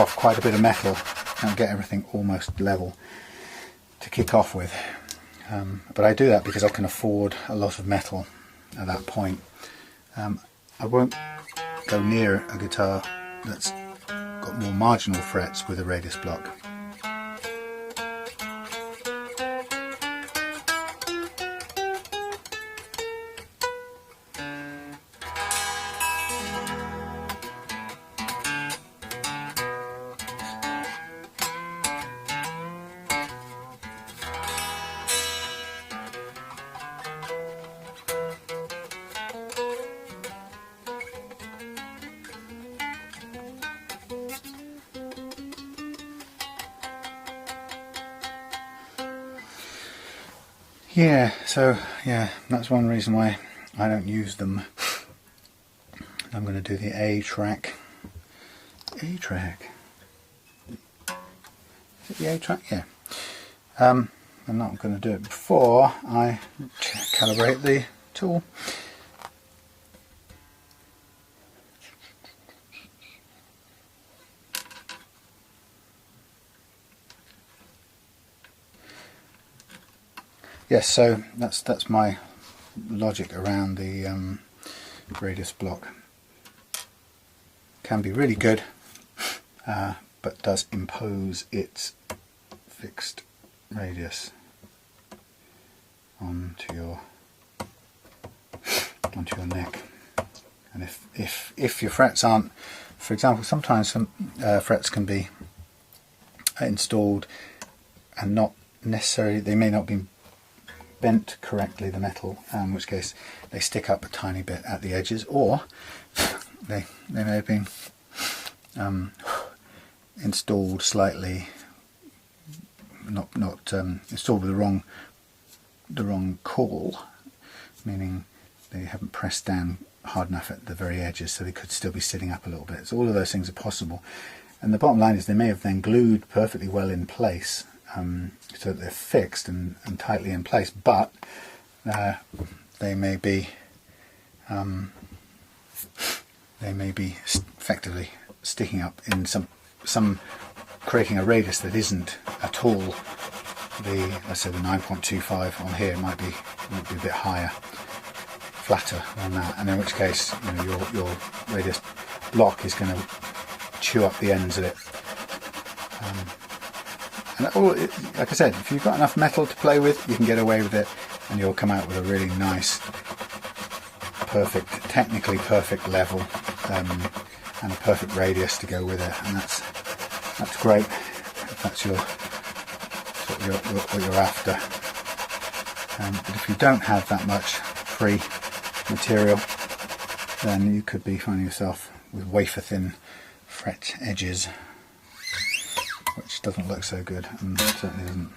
off quite a bit of metal and get everything almost level to kick off with. But I do that because I can afford a lot of metal at that point. I won't go near a guitar that's got more marginal frets with a radius block. Yeah, so yeah, that's one reason why I don't use them. I'm going to do the A track. A track. Is it the A track? Yeah. I'm not going to do it before I calibrate the tool. Yes, so that's my logic around the radius block. Can be really good, but does impose its fixed radius onto your neck. And if your frets aren't, for example, sometimes some frets can be installed and not necessarily, they may not be bent correctly, the metal, in which case they stick up a tiny bit at the edges, or they may have been installed slightly, not installed with the wrong call, meaning they haven't pressed down hard enough at the very edges, so they could still be sitting up a little bit. So all of those things are possible, and the bottom line is they may have then glued perfectly well in place, so that they're fixed and tightly in place, but they may be effectively sticking up in some creating a radius that isn't at all let's say the 9.25 on here. It might be a bit higher, flatter than that, and in which case, you know, your radius block is going to chew up the ends of it. And like I said, if you've got enough metal to play with, you can get away with it, and you'll come out with a really nice, perfect, technically perfect level, and a perfect radius to go with it. And that's great if that's what you're after. But if you don't have that much free material, then you could be finding yourself with wafer thin fret edges, which doesn't look so good and certainly doesn't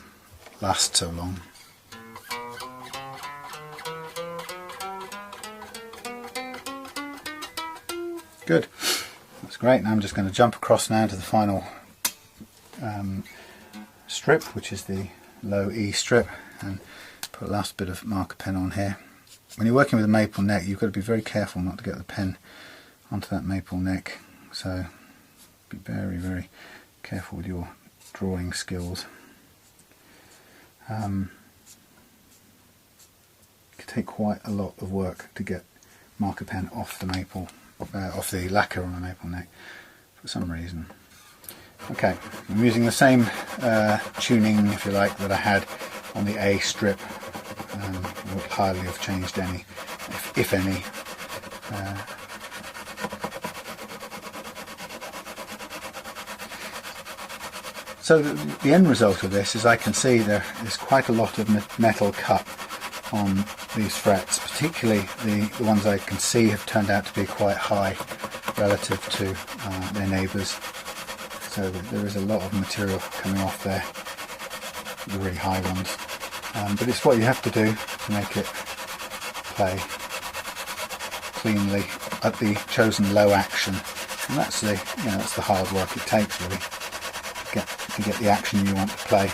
last so long. Good, that's great. Now I'm just going to jump across now to the final strip, which is the low E strip, and put a last bit of marker pen on here. When you're working with a maple neck, you've got to be very careful not to get the pen onto that maple neck, so be very, very careful with your drawing skills. It can take quite a lot of work to get marker pen off the maple, off the lacquer on the maple neck for some reason. Okay, I'm using the same tuning, if you like, that I had on the A strip. Would hardly have changed any, if any. So the end result of this is I can see there is quite a lot of metal cut on these frets, particularly the ones I can see have turned out to be quite high relative to their neighbours. So there is a lot of material coming off there, the really high ones. But it's what you have to do to make it play cleanly at the chosen low action, and that's the hard work it takes really to get the action you want to play.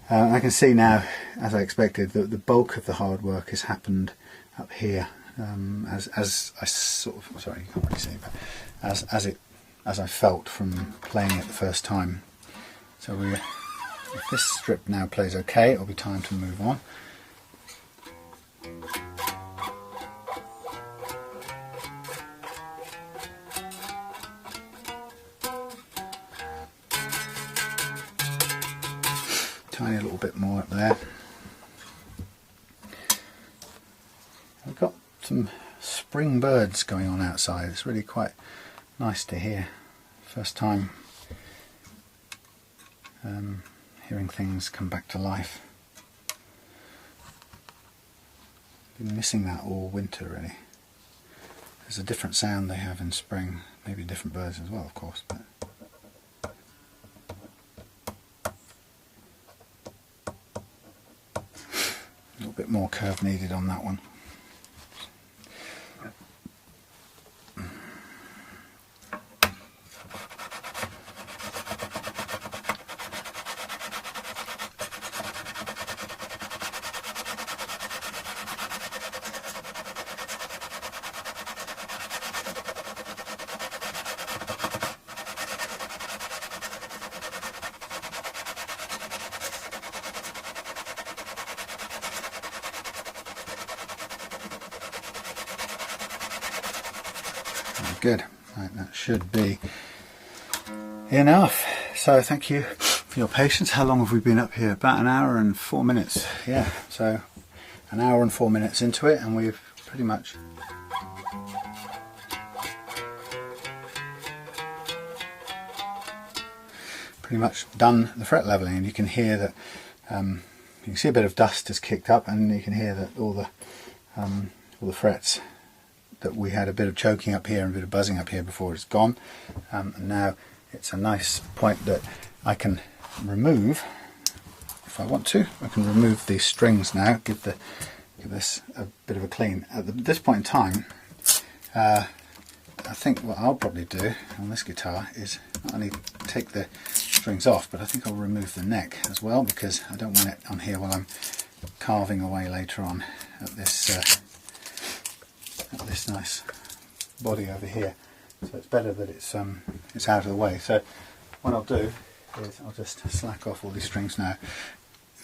I can see now, as I expected, that the bulk of the hard work has happened up here, as I sort of, sorry, you can't really see, but as I felt from playing it the first time. So if this strip now plays okay, it'll be time to move on. Tiny little bit more up there. We've got some spring birds going on outside. It's really quite nice to hear. First time hearing things come back to life. Been missing that all winter really. There's a different sound they have in spring, maybe different birds as well, of course. But little bit more curve needed on that one. Good, right, that should be enough. So thank you for your patience. How long have we been up here? About an hour and 4 minutes. Yeah, so an hour and 4 minutes into it, and we've pretty much done the fret leveling, and you can hear that you can see a bit of dust has kicked up, and you can hear that all the frets that we had a bit of choking up here and a bit of buzzing up here before it's gone. And now it's a nice point that I can remove if I want to. I can remove these strings now, give this a bit of a clean. At this point in time, I think what I'll probably do on this guitar is not only take the strings off, but I think I'll remove the neck as well, because I don't want it on here while I'm carving away later on at this nice body over here. So it's better that it's out of the way. So what I'll do is I'll just slack off all these strings now.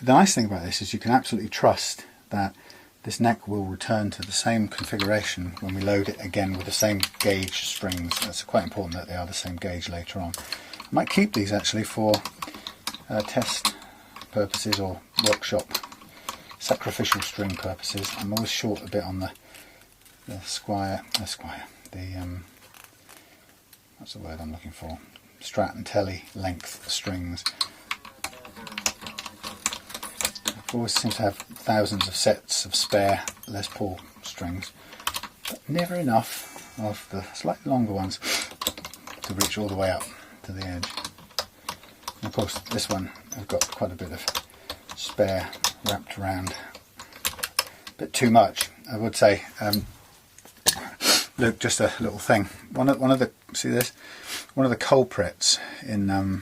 The nice thing about this is you can absolutely trust that this neck will return to the same configuration when we load it again with the same gauge strings. That's quite important that they are the same gauge later on. I might keep these actually for test purposes or workshop sacrificial string purposes. I'm always short a bit on the what's the word I'm looking for? Strat and Tele length strings. I always seem to have thousands of sets of spare Les Paul strings, but never enough of the slightly longer ones to reach all the way up to the edge. And of course this one I've got quite a bit of spare wrapped around. A bit too much, I would say. Look, just a little thing. One of the culprits in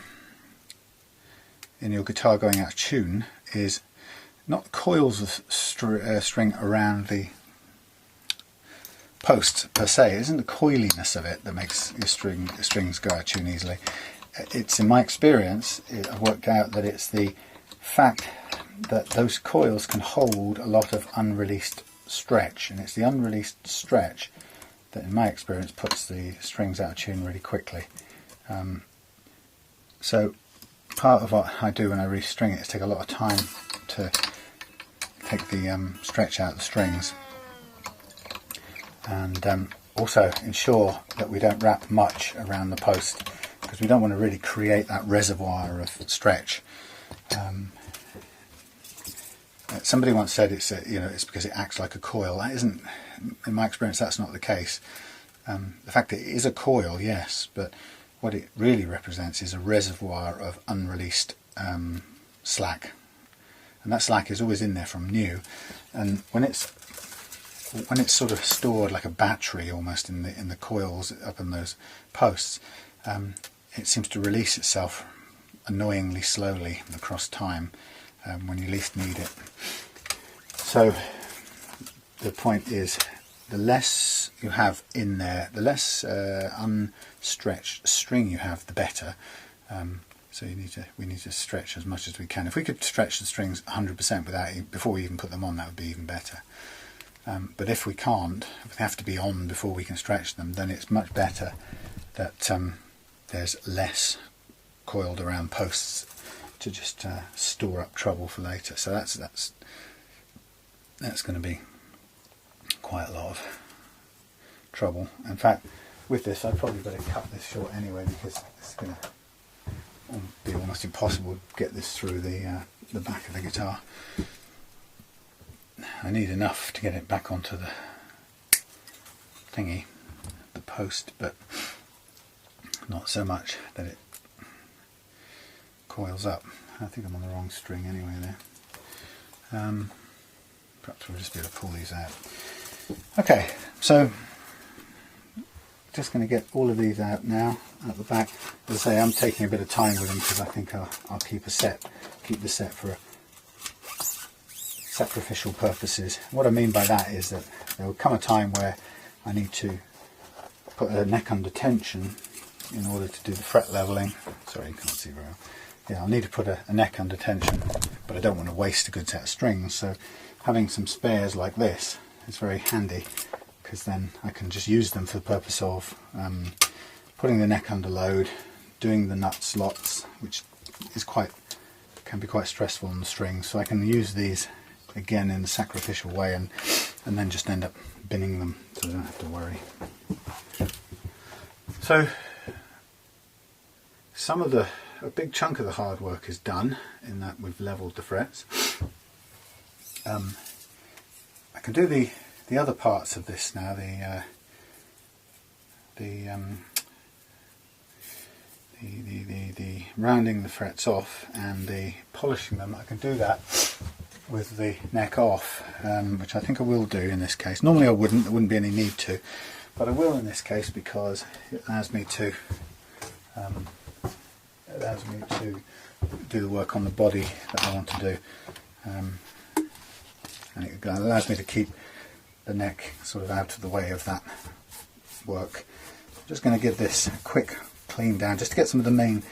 your guitar going out of tune is not coils of string around the post per se. It isn't the coiliness of it that makes your strings go out of tune easily. It's, in my experience, I've worked out that it's the fact that those coils can hold a lot of unreleased stretch, and it's the unreleased stretch that, in my experience, puts the strings out of tune really quickly. So part of what I do when I restring it is take a lot of time to take the stretch out of the strings, and also ensure that we don't wrap much around the post, because we don't want to really create that reservoir of stretch. Somebody once said it's because it acts like a coil. That isn't, in my experience, that's not the case. The fact that it is a coil, yes, but what it really represents is a reservoir of unreleased slack, and that slack is always in there from new. And when it's sort of stored like a battery almost in the coils up in those posts, it seems to release itself annoyingly slowly across time when you least need it. So the point is, the less you have in there, the less unstretched string you have, the better. So we need to stretch as much as we can. If we could stretch the strings 100% before we even put them on, that would be even better. But if we can't, if they have to be on before we can stretch them, then it's much better that there's less coiled around posts to just store up trouble for later. So that's going to be quite a lot of trouble. In fact, with this, I'd probably better cut this short anyway, because it's going to be almost impossible to get this through the back of the guitar. I need enough to get it back onto the thingy, the post, but not so much that it coils up. I think I'm on the wrong string anyway there. Perhaps we'll just be able to pull these out. Okay, so just going to get all of these out now at the back. As I say, I'm taking a bit of time with them because I think I'll keep the set for sacrificial purposes. What I mean by that is that there will come a time where I need to put a neck under tension in order to do the fret leveling. Sorry, you can't see very well. Yeah, I'll need to put a neck under tension, but I don't want to waste a good set of strings, so having some spares like this is very handy, because then I can just use them for the purpose of putting the neck under load, doing the nut slots, which is can be quite stressful on the strings. So I can use these again in a sacrificial way, and then just end up binning them, so I don't have to worry. So a big chunk of the hard work is done in that we've leveled the frets. I can do the other parts of this now, the rounding the frets off and the polishing them. I can do that with the neck off, which I think I will do in this case. Normally I wouldn't, there wouldn't be any need to, but I will in this case because it allows me to do the work on the body that I want to do, and it allows me to keep the neck sort of out of the way of that work. I'm just going to give this a quick clean down just to get some of the main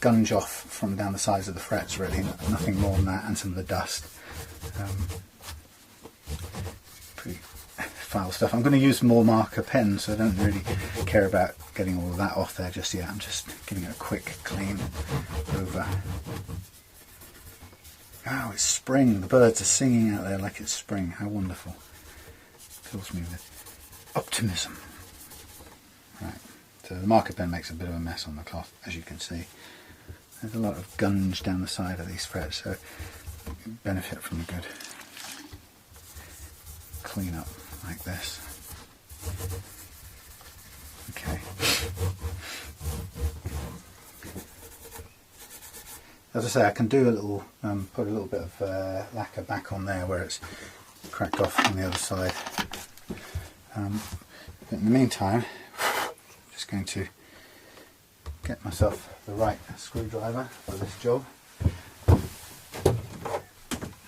gunge off from down the sides of the frets, really, nothing more than that, and some of the dust. Pretty foul stuff. I'm going to use more marker pens, so I don't really care about getting all of that off there just yet. I'm just giving it a quick clean over. Oh, it's spring. The birds are singing out there like it's spring. How wonderful. Fills me with optimism. Right, so the marker pen makes a bit of a mess on the cloth, as you can see. There's a lot of gunge down the side of these frets, so you benefit from a good clean up like this. Okay. As I say, I can do a little, put a little bit of lacquer back on there where it's cracked off on the other side. But in the meantime, I'm just going to get myself the right screwdriver for this job.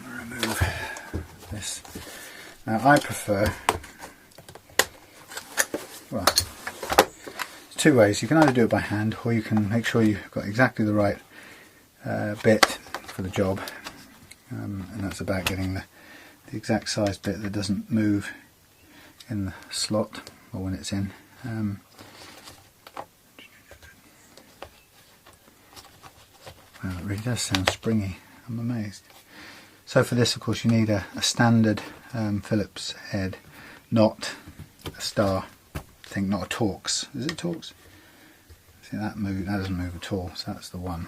Remove this. Now I prefer, well, there's two ways. You can either do it by hand, or you can make sure you've got exactly the right bit for the job, and that's about getting the exact size bit that doesn't move in the slot or when it's in. Well, it really does sound springy. I'm amazed. So for this, of course, you need a standard Phillips head, not a star thing, not a Torx. Is it Torx? See, that doesn't move at all, so that's the one.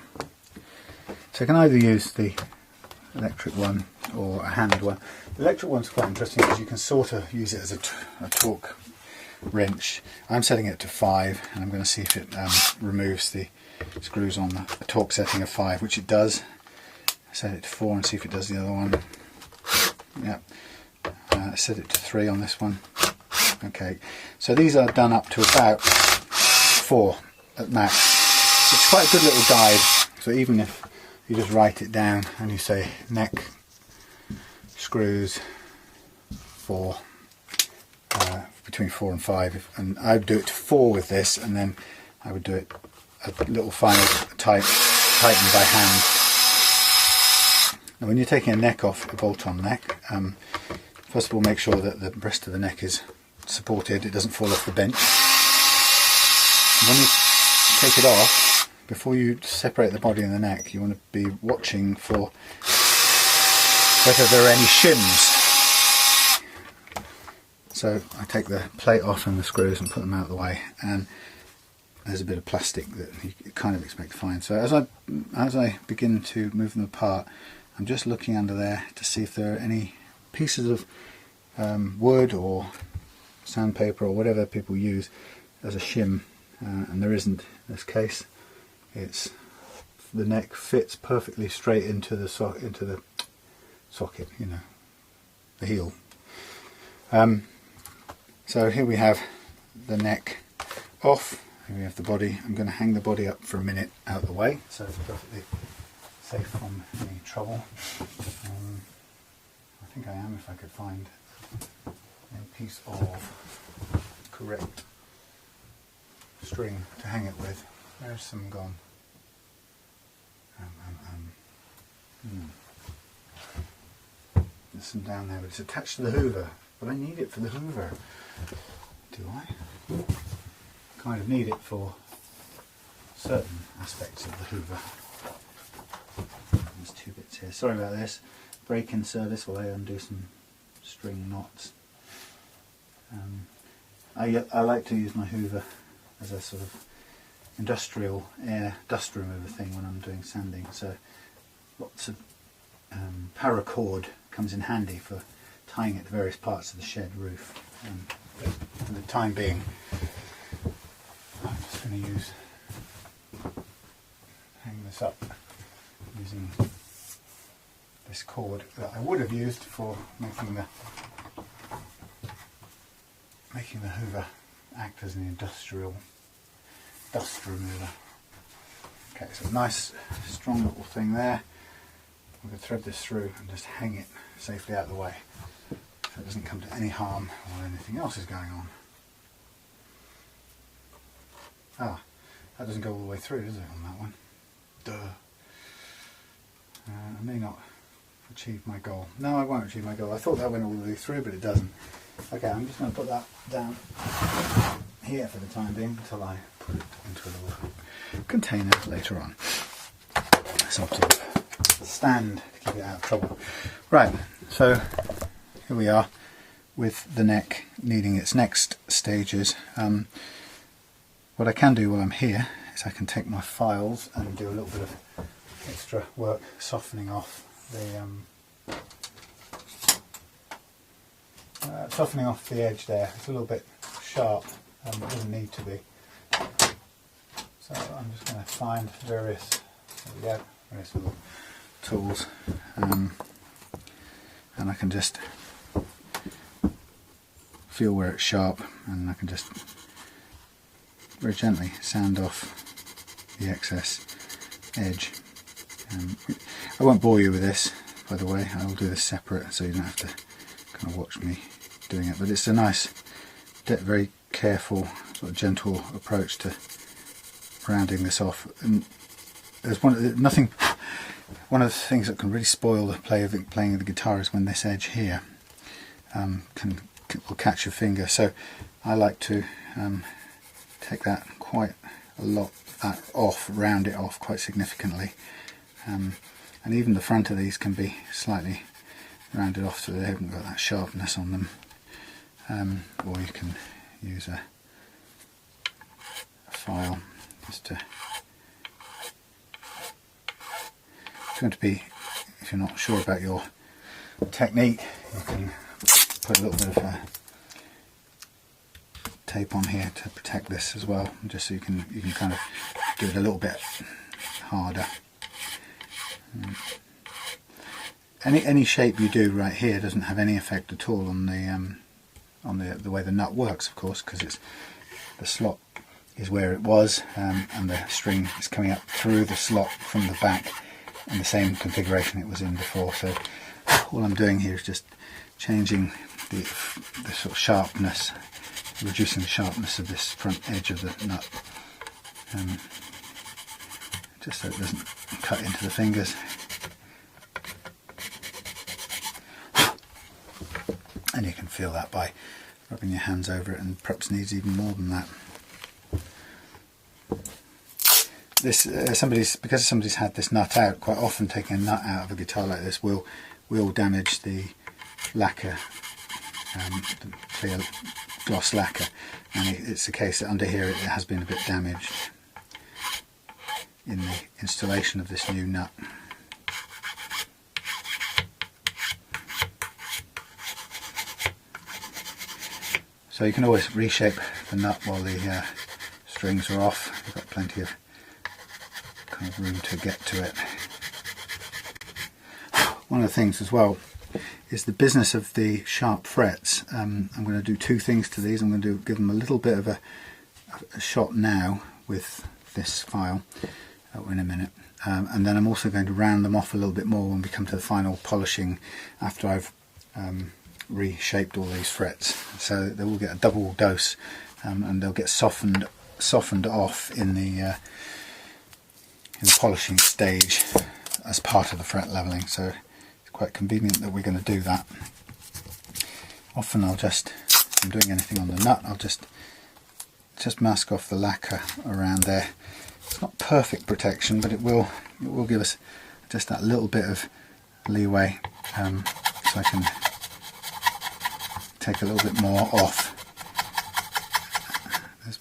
So you can either use the electric one or a hand one. The electric one's quite interesting because you can sort of use it as a torque wrench. I'm setting it to 5, and I'm going to see if it removes the screws on the torque setting of 5, which it does. Set it to 4 and see if it does the other one. Yep. Set it to 3 on this one. Okay, so these are done up to about 4 at max. It's quite a good little guide, so even if you just write it down and you say neck screws 4, between 4 and 5, and I would do it to 4 with this, and then I would do it a little final tighten by hand. Now when you're taking a neck off, a bolt-on neck, first of all make sure that the rest of the neck is supported, it doesn't fall off the bench. And when you take it off, before you separate the body and the neck, you want to be watching for whether there are any shims. So I take the plate off and the screws and put them out of the way, and there's a bit of plastic that you kind of expect to find. So as I begin to move them apart, I'm just looking under there to see if there are any pieces of wood or sandpaper or whatever people use as a shim, and there isn't in this case. It's the neck fits perfectly straight into the socket, you know, the heel. So here we have the neck off, here we have the body. I'm going to hang the body up for a minute out of the way so it's perfectly safe from any trouble. I think I am, if I could find a piece of correct string to hang it with. There's some gone. There's some down there, but it's attached to the hoover. But I need it for the hoover. Do I? Kind of need it for certain aspects of the hoover. There's two bits here. Sorry about this. Break-in service while I undo some string knots. I like to use my hoover as a sort of industrial air dust remover thing when I'm doing sanding. So lots of paracord comes in handy for tying it to various parts of the shed roof. But for the time being, I'm just going to hang this up using this cord that I would have used for making the hoover act as an industrial dust remover. Okay, so nice strong little thing there. I'm going to thread this through and just hang it safely out of the way so it doesn't come to any harm while anything else is going on. Ah, that doesn't go all the way through, does it, on that one? Duh. I may not achieve my goal. No, I won't achieve my goal. I thought that went all the way through, but it doesn't. Okay, I'm just going to put that down here for the time being until I put it into a little container later on. Some sort of stand to keep it out of trouble. Right, so here we are with the neck needing its next stages. What I can do while I'm here is I can take my files and do a little bit of extra work softening off the edge there. It's a little bit sharp, it doesn't need to be. So I'm just going to find various little tools, and I can just feel where it's sharp, and I can just very gently sand off the excess edge. I won't bore you with this, by the way. I will do this separate so you don't have to kind of watch me doing it, but it's a nice, very careful, sort of gentle approach to rounding this off. And there's one of the things that can really spoil the playing of the guitar is when this edge here will catch your finger. So I like to take that quite a lot off, round it off quite significantly, and even the front of these can be slightly rounded off so they haven't got that sharpness on them. Or you can use a file just to. It's going to be, if you're not sure about your technique, you can put a little bit of tape on here to protect this as well, just so you can kind of do it a little bit harder. Any shape you do right here doesn't have any effect at all on the way the nut works, of course, because it's the slot is where it was, and the string is coming up through the slot from the back in the same configuration it was in before. So all I'm doing here is just changing the sort of sharpness, reducing the sharpness of this front edge of the nut, just so it doesn't cut into the fingers. And you can feel that by rubbing your hands over it, and perhaps needs even more than that. This because somebody's had this nut out, quite often taking a nut out of a guitar like this will damage the lacquer, the clear gloss lacquer, and it's the case that under here it has been a bit damaged in the installation of this new nut. So you can always reshape the nut while the strings are off. You've got plenty of kind of room to get to it. One of the things as well is the business of the sharp frets. I'm going to do two things to these. I'm going to give them a little bit of a shot now with this file in a minute, and then I'm also going to round them off a little bit more when we come to the final polishing after I've reshaped all these frets, so they will get a double dose, and they'll get softened off in the polishing stage as part of the fret leveling. So it's quite convenient that we're going to do that. Often I'll just, if I'm doing anything on the nut, I'll just mask off the lacquer around there. It's not perfect protection, but it will give us just that little bit of leeway, so I can take a little bit more off.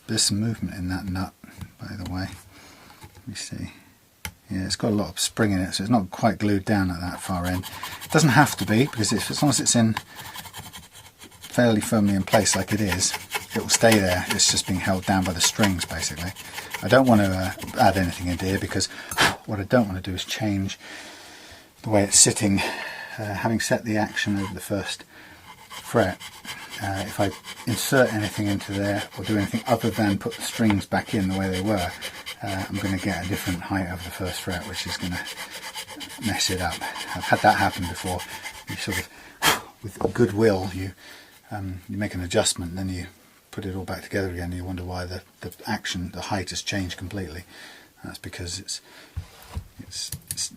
There's some movement in that nut, by the way. Let me see. Yeah, it's got a lot of spring in it, so it's not quite glued down at that far end. It doesn't have to be, because as long as it's in fairly firmly in place like it is, it will stay there. It's just being held down by the strings, basically. I don't want to add anything into here, because what I don't want to do is change the way it's sitting. Having set the action over the first fret, if I insert anything into there or do anything other than put the strings back in the way they were, I'm going to get a different height over the first fret, which is going to mess it up. I've had that happen before. You sort of, with goodwill, you make an adjustment, then you put it all back together again, and you wonder why the height has changed completely. That's because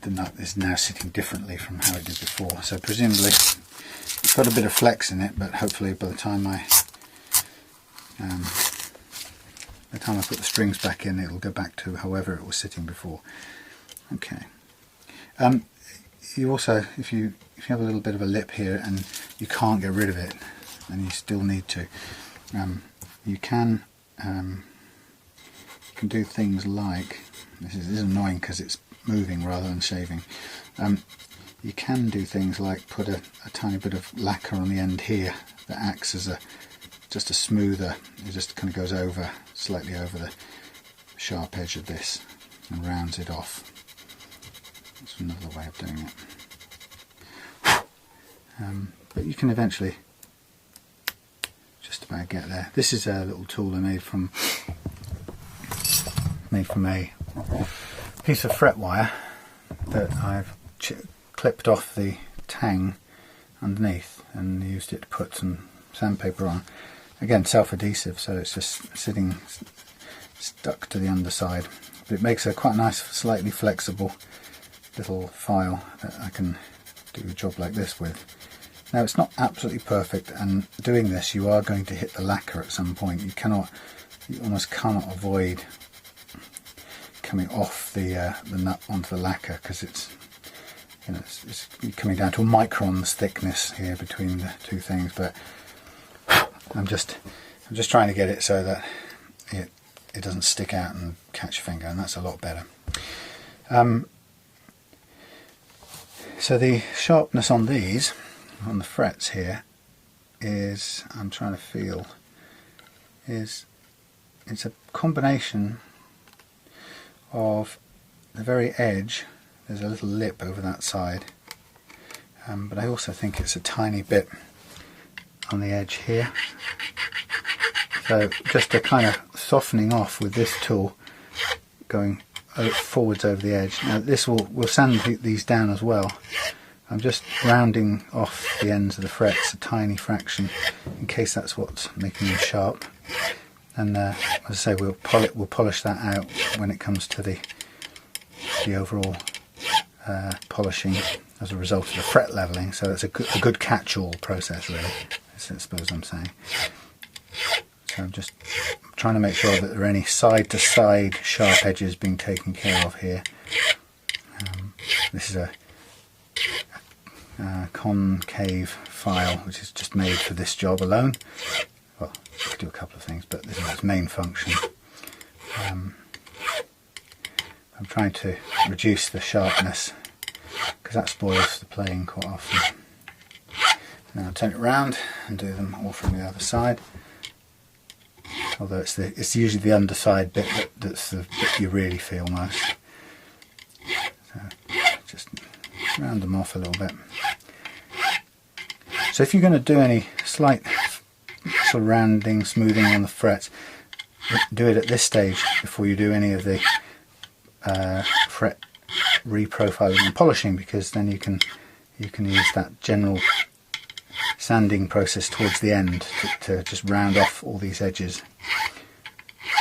the nut is now sitting differently from how it did before. So presumably it's got a bit of flex in it, but hopefully by the time I put the strings back in, it'll go back to however it was sitting before. Okay. You also, if you have a little bit of a lip here and you can't get rid of it, and you still need to, you can do things like, this is annoying because it's moving rather than shaving. You can do things like put a tiny bit of lacquer on the end here that acts as just a smoother. It just kind of goes over, slightly over the sharp edge of this and rounds it off. That's another way of doing it. But you can eventually just about get there. This is a little tool I made from a piece of fret wire that I've clipped off the tang underneath and used it to put some sandpaper on. Again, self-adhesive, so it's just sitting stuck to the underside. But it makes a quite nice, slightly flexible little file that I can do a job like this with. Now, it's not absolutely perfect, and doing this you are going to hit the lacquer at some point. You almost cannot avoid coming off the nut onto the lacquer, because it's coming down to a micron's thickness here between the two things. But I'm just trying to get it so that it doesn't stick out and catch your finger, and that's a lot better. So the sharpness on these, on the frets here, is, I'm trying to feel, it's a combination of the very edge. There's a little lip over that side, but I also think it's a tiny bit on the edge here. So just a kind of softening off with this tool, going forwards over the edge. Now this we'll sand these down as well. I'm just rounding off the ends of the frets a tiny fraction in case that's what's making them sharp. And as I say, we'll polish that out when it comes to the overall polishing as a result of the fret leveling. So it's a good catch-all process, really, I suppose I'm saying. So I'm just trying to make sure that there are any side-to-side sharp edges being taken care of here. This is a concave file which is just made for this job alone. Well, you could do a couple of things, but this is its main function. I'm trying to reduce the sharpness because that spoils the playing quite often. Now I'll turn it round and do them all from the other side. Although it's usually the underside bit that's the bit you really feel most. So just round them off a little bit. So if you're going to do any slight sort of rounding, smoothing on the frets, do it at this stage before you do any of the fret reprofiling and polishing, because then you can use that general sanding process towards the end to just round off all these edges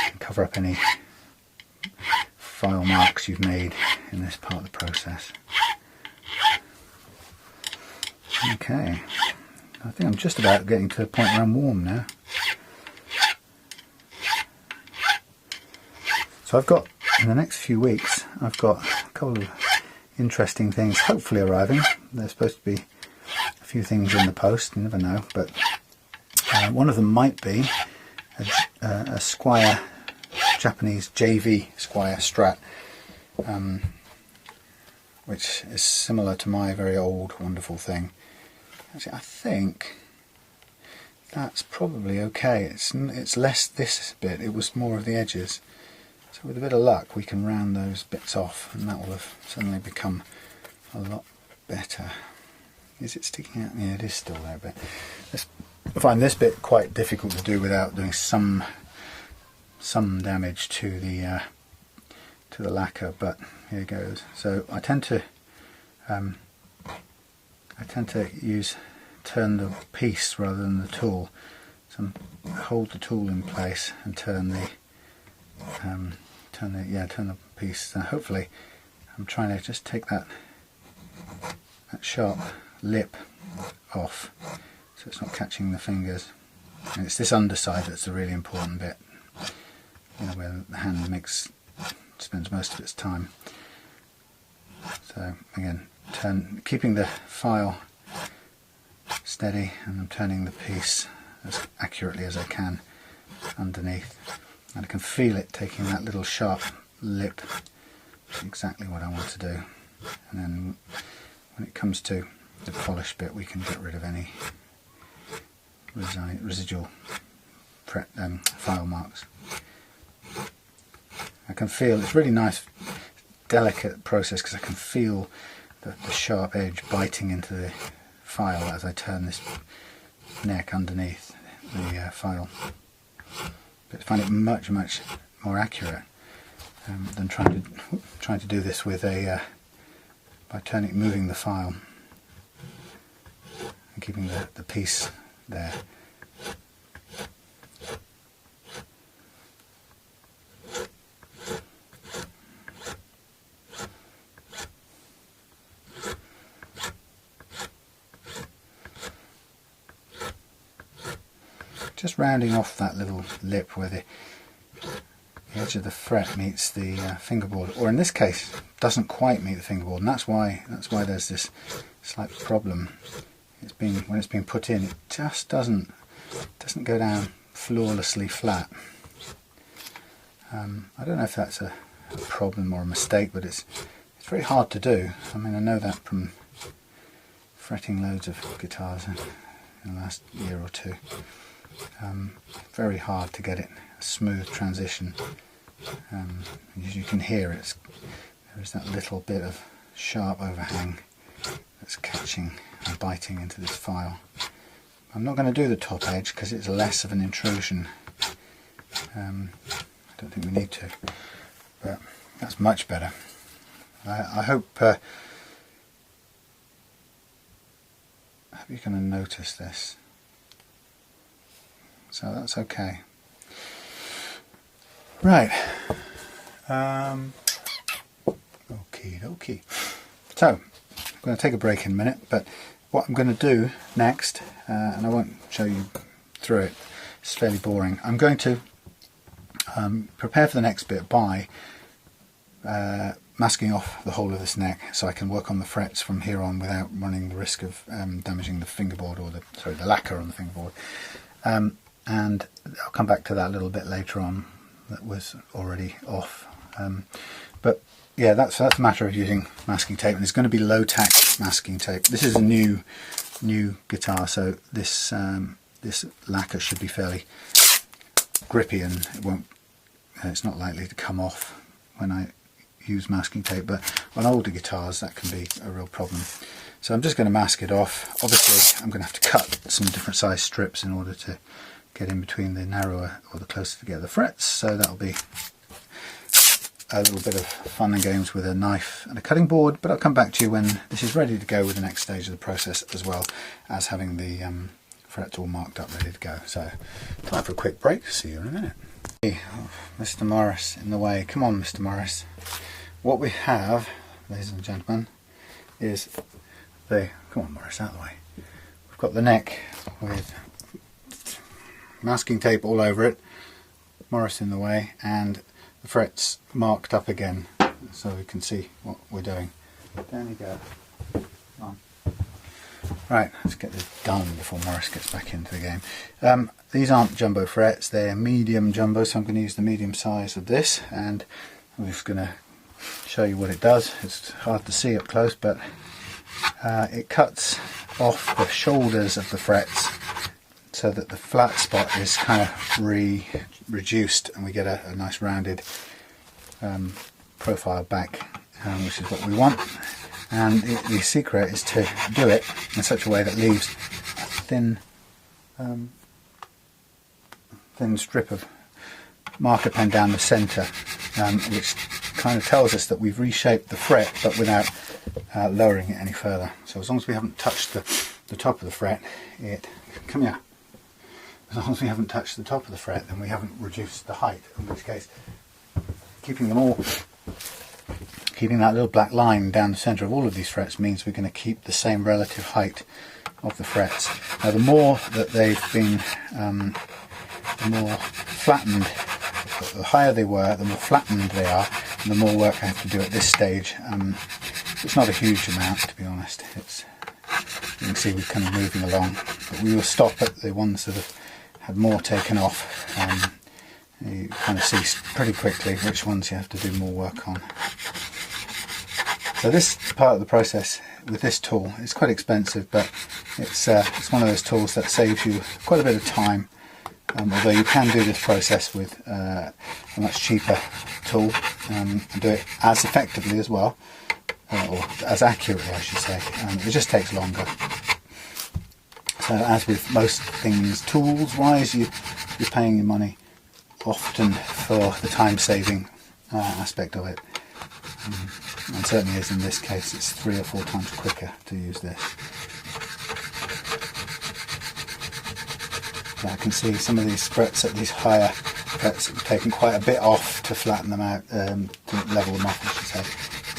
and cover up any file marks you've made in this part of the process. Okay, I think I'm just about getting to the point where I'm warm now. So I've got, in the next few weeks, I've got a couple of interesting things hopefully arriving. There's supposed to be a few things in the post, you never know, but one of them might be a Squire, Japanese JV Squire Strat, which is similar to my very old wonderful thing. Actually, I think that's probably okay. It's less this bit, it was more of the edges. So with a bit of luck we can round those bits off and that will have suddenly become a lot better. Is it sticking out? Yeah, it is still there a bit. I find this bit quite difficult to do without doing some damage to the lacquer, but here it goes. So I tend to turn the piece rather than the tool. So hold the tool in place and turn the piece. So hopefully, I'm trying to just take that sharp lip off, so it's not catching the fingers. And it's this underside that's the really important bit. You know, where the hand spends most of its time. So again, keeping the file steady, and I'm turning the piece as accurately as I can underneath, and I can feel it taking that little sharp lip. That's exactly what I want to do. And then when it comes to the polished bit, we can get rid of any residual file marks. I can feel, it's really nice, delicate process, because I can feel the sharp edge biting into the file as I turn this neck underneath the file. But I find it much more accurate than trying to do this with by moving the file and keeping the piece there. Just rounding off that little lip where the edge of the fret meets the fingerboard, or in this case doesn't quite meet the fingerboard, and that's why there's this slight problem. When it's being put in, it just doesn't go down flawlessly flat. I don't know if that's a problem or a mistake, but it's very hard to do. I mean, I know that from fretting loads of guitars in the last year or two. Very hard to get it a smooth transition. As you can hear, there is that little bit of sharp overhang that's catching and biting into this file. I'm not going to do the top edge because it's less of an intrusion. I don't think we need to, but that's much better. I hope you're going to notice this. So that's okay. Right. Okie dokie. So, I'm going to take a break in a minute, but what I'm going to do next, and I won't show you through it, it's fairly boring. I'm going to prepare for the next bit by masking off the whole of this neck, so I can work on the frets from here on without running the risk of damaging the fingerboard, or the lacquer on the fingerboard. And I'll come back to that a little bit later on. That was already off. But yeah, that's a matter of using masking tape, and it's going to be low tack masking tape. This is a new guitar, so this lacquer should be fairly grippy, and it's not likely to come off when I use masking tape, but on older guitars that can be a real problem. So I'm just going to mask it off. Obviously I'm going to have to cut some different size strips in order to get in between the narrower or the closer together frets, so that'll be a little bit of fun and games with a knife and a cutting board, but I'll come back to you when this is ready to go with the next stage of the process, as well as having the frets all marked up ready to go. So time for a quick break. See you in a minute. Hey, oh, Mr. Morris in the way. Come on, Mr. Morris. What we have, ladies and gentlemen, is the, come on Morris, out of the way. We've got the neck with masking tape all over it, Morris in the way, and the frets marked up again so we can see what we're doing. Down you go. Come on. Right, let's get this done before Morris gets back into the game. These aren't jumbo frets, they're medium jumbo, so I'm going to use the medium size of this, and I'm just going to show you what it does. It's hard to see up close, but it cuts off the shoulders of the frets so that the flat spot is kind of reduced, and we get a nice rounded profile back, which is what we want. And the secret is to do it in such a way that leaves a thin strip of marker pen down the centre, which kind of tells us that we've reshaped the fret but without lowering it any further. So as long as we haven't touched the top of the fret, come here. As long as we haven't touched the top of the fret, then we haven't reduced the height, in which case keeping that little black line down the centre of all of these frets means we're going to keep the same relative height of the frets. Now the more that they've been, the more flattened, the higher they were, the more flattened they are, and the more work I have to do at this stage. It's not a huge amount, to be honest. You can see we're kind of moving along, but we will stop at the ones that have had more taken off. You kind of see pretty quickly which ones you have to do more work on. So this part of the process with this tool is quite expensive, but it's one of those tools that saves you quite a bit of time, although you can do this process with a much cheaper tool and do it as effectively as well, or as accurately I should say. It just takes longer. So as with most things tools wise, you're paying your money often for the time saving aspect of it, and certainly is in this case. It's 3 or 4 times quicker to use this. So I can see some of these frets at these higher frets have taken quite a bit off to flatten them out, to level them off I should say.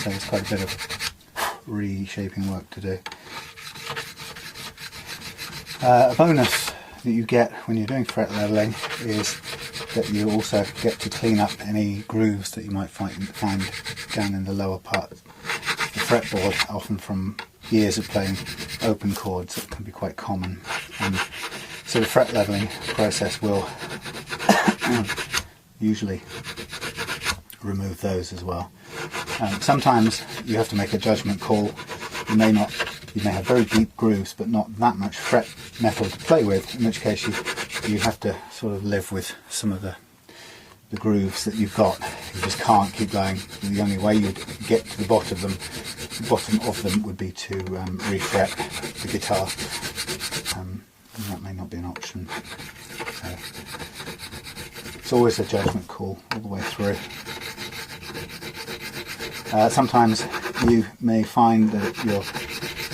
So there's quite a bit of reshaping work to do. A bonus that you get when you're doing fret leveling is that you also get to clean up any grooves that you might find down in the lower part of the fretboard, often from years of playing open chords. That can be quite common. So the fret leveling process will usually remove those as well. Sometimes you have to make a judgment call. You may have very deep grooves but not that much fret metal to play with, in which case you have to sort of live with some of the grooves that you've got. You just can't keep going. The only way you'd get to the bottom of them would be to refret the guitar. And that may not be an option. So it's always a judgment call all the way through. Sometimes you may find that you're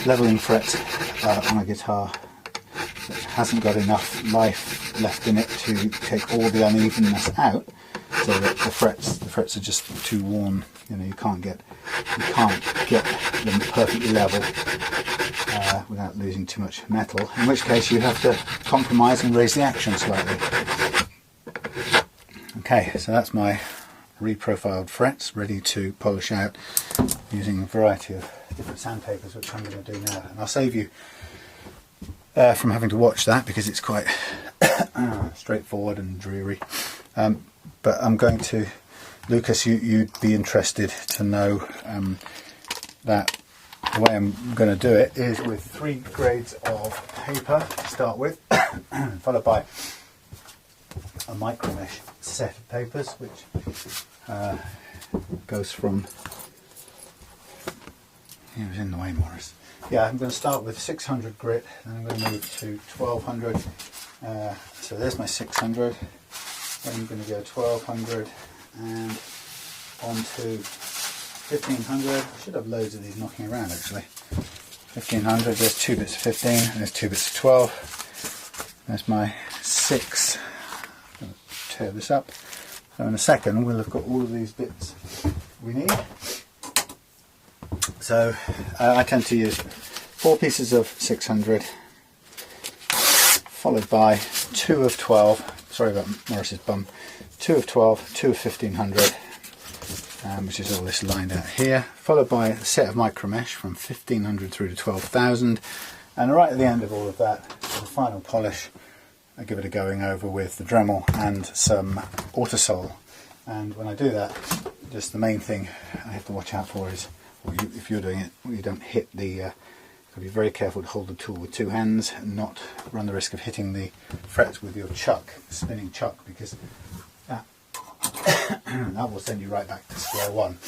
leveling frets on a guitar that hasn't got enough life left in it to take all the unevenness out, so that the frets are just too worn. You know, you can't get them perfectly level without losing too much metal, in which case you have to compromise and raise the action slightly. Okay, so that's my reprofiled frets ready to polish out using a variety of different sandpapers, which I'm going to do now, and I'll save you from having to watch that because it's quite straightforward and dreary. But I'm going to, Lucas, you'd be interested to know that the way I'm going to do it is with 3 grades of paper to start with, followed by a micro mesh set of papers, which goes from, he was in the way, Morris. Yeah, I'm going to start with 600 grit, then I'm going to move to 1200. So there's my 600. Then I'm going to go 1200 and on to 1500. I should have loads of these knocking around actually. 1500, there's 2 bits of 15, and there's 2 bits of 12. There's my 6. I'm going to tear this up. So in a second we'll have got all of these bits we need. So I tend to use 4 pieces of 600 followed by 2 of 12, sorry about Morris's bum, 2 of 12, 2 of 1500, which is all this lined out here, followed by a set of micro mesh from 1500 through to 12,000, and right at the end of all of that, for the final polish, I give it a going over with the Dremel and some Autosol. And when I do that, just the main thing I have to watch out for is, if you're doing it, you don't hit the, you've got to be very careful to hold the tool with 2 hands and not run the risk of hitting the frets with your chuck, spinning chuck, because that, that will send you right back to square one.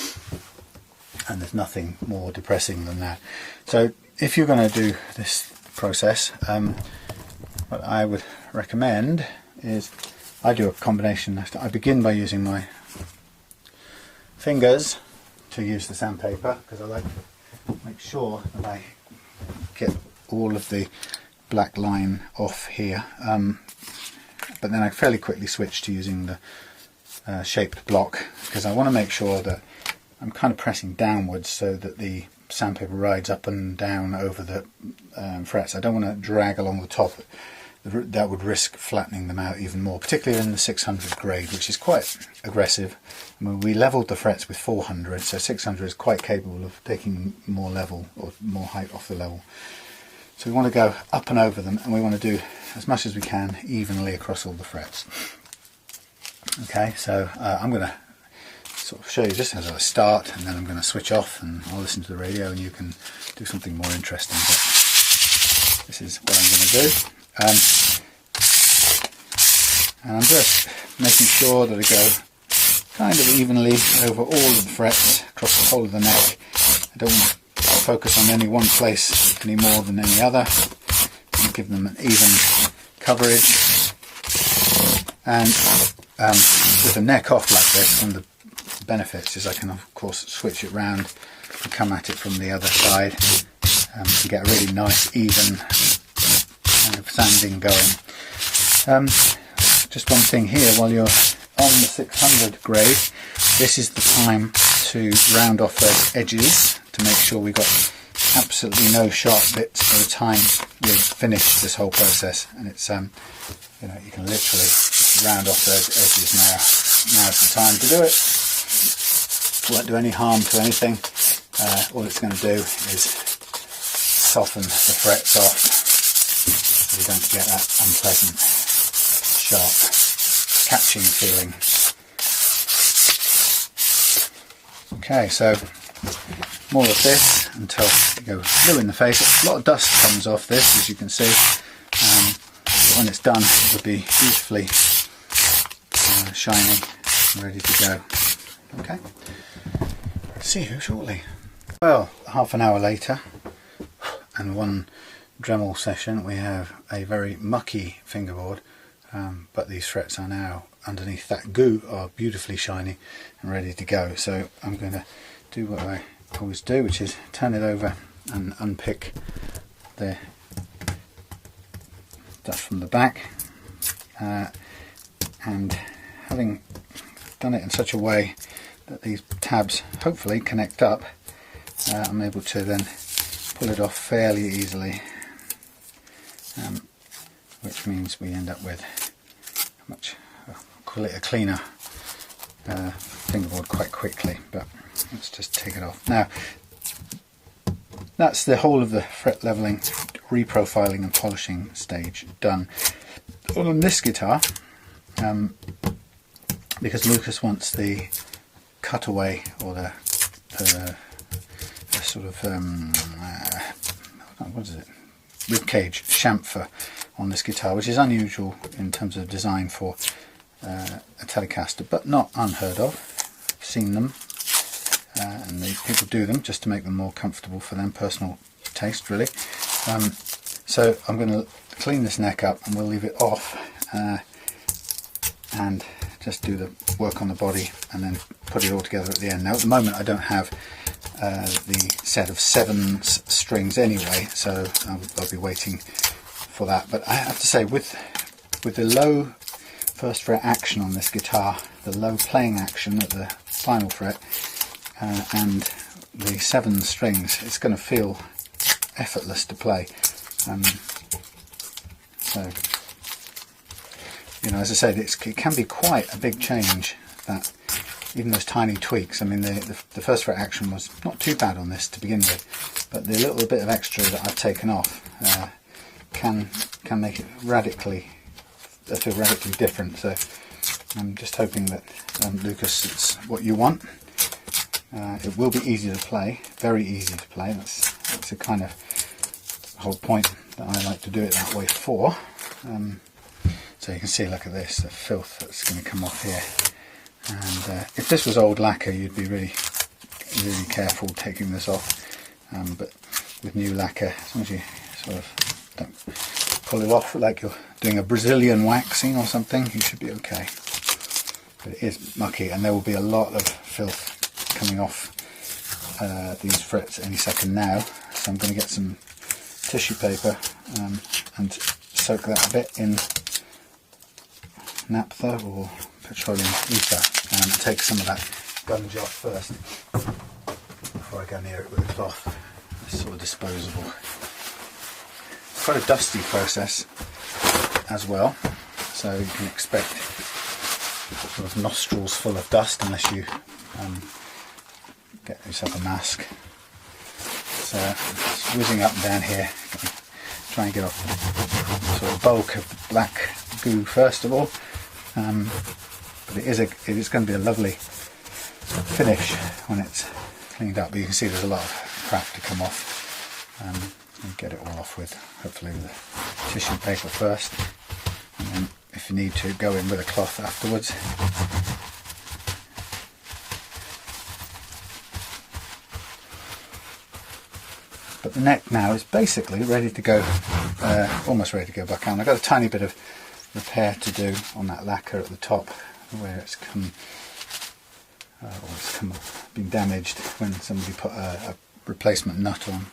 And there's nothing more depressing than that. So if you're going to do this process, what I would recommend is I do a combination. I begin by using my fingers to use the sandpaper, because I like to make sure that I get all of the black line off here, but then I fairly quickly switch to using the shaped block, because I want to make sure that I'm kind of pressing downwards so that the sandpaper rides up and down over the frets. I don't want to drag along the top. That would risk flattening them out even more, particularly in the 600 grade, which is quite aggressive. I mean, we leveled the frets with 400, so 600 is quite capable of taking more level or more height off the level. So we want to go up and over them, and we want to do as much as we can evenly across all the frets. Okay, so I'm going to sort of show you just as I start, and then I'm going to switch off and I'll listen to the radio and you can do something more interesting. But this is what I'm going to do. And I'm just making sure that I go kind of evenly over all of the frets across the whole of the neck. I don't want to focus on any one place any more than any other. And give them an even coverage. And with the neck off like this, one of the benefits is I can of course switch it round and come at it from the other side to get a really nice even kind of sanding going. Just one thing here, while you're on the 600 grade, this is the time to round off those edges to make sure we got absolutely no sharp bits by the time we've finished this whole process. And it's you know, you can literally just round off those edges now. Now's the time to do it. It won't do any harm to anything. All it's going to do is soften the frets off, so you don't get that unpleasant sharp catching feeling. Okay, so more of this until you go blue in the face. A lot of dust comes off this, as you can see, but when it's done it will be beautifully shiny and ready to go. Okay, see you shortly. Well, half an hour later and one Dremel session, we have a very mucky fingerboard, but these frets are now underneath that goo are beautifully shiny and ready to go. So I'm going to do what I always do, which is turn it over and unpick the dust from the back, and having done it in such a way that these tabs hopefully connect up, I'm able to then pull it off fairly easily, which means we end up with a cleaner fingerboard quite quickly. But let's just take it off. Now that's the whole of the fret leveling, reprofiling and polishing stage done. On this guitar, because Lucas wants the cutaway or the sort of what is it, ribcage chamfer on this guitar, which is unusual in terms of design for a Telecaster, but not unheard of. I've seen them and people do them just to make them more comfortable for them, personal taste really. So I'm going to clean this neck up and we'll leave it off and just do the work on the body and then put it all together at the end. Now at the moment I don't have the set of 7 strings anyway, so I'll be waiting for that. But I have to say, with the low first fret action on this guitar, the low playing action at the final fret, and the 7 strings, it's going to feel effortless to play. So, you know, as I said, it can be quite a big change, that even those tiny tweaks. I mean, the first fret action was not too bad on this to begin with, but the little bit of extra that I've taken off can make it feel radically different. So I'm just hoping that, Lucas, it's what you want. It will be easy to play, very easy to play. That's the kind of whole point that I like to do it that way for. So you can see, look at this, the filth that's going to come off here. And if this was old lacquer, you'd be really careful taking this off. But with new lacquer, as long as you sort of don't pull it off like you're doing a Brazilian waxing or something, you should be okay. But it is mucky, and there will be a lot of filth coming off these frets any second now. So I'm going to get some tissue paper and soak that a bit in naphtha or petroleum ether and take some of that gunge off first before I go near it with a cloth. It's sort of disposable. It's quite a dusty process as well, so you can expect sort of nostrils full of dust unless you get yourself a mask. So it's whizzing up and down here. Try and get off the sort of bulk of the black goo first of all. But it is going to be a lovely finish when it's cleaned up. But you can see there's a lot of crap to come off, and get it all off with, hopefully, with the tissue paper first, and then if you need to, go in with a cloth afterwards. But the neck now is basically ready to go, almost ready to go back on. I've got a tiny bit of repair to do on that lacquer at the top, where it's been damaged when somebody put a replacement nut on.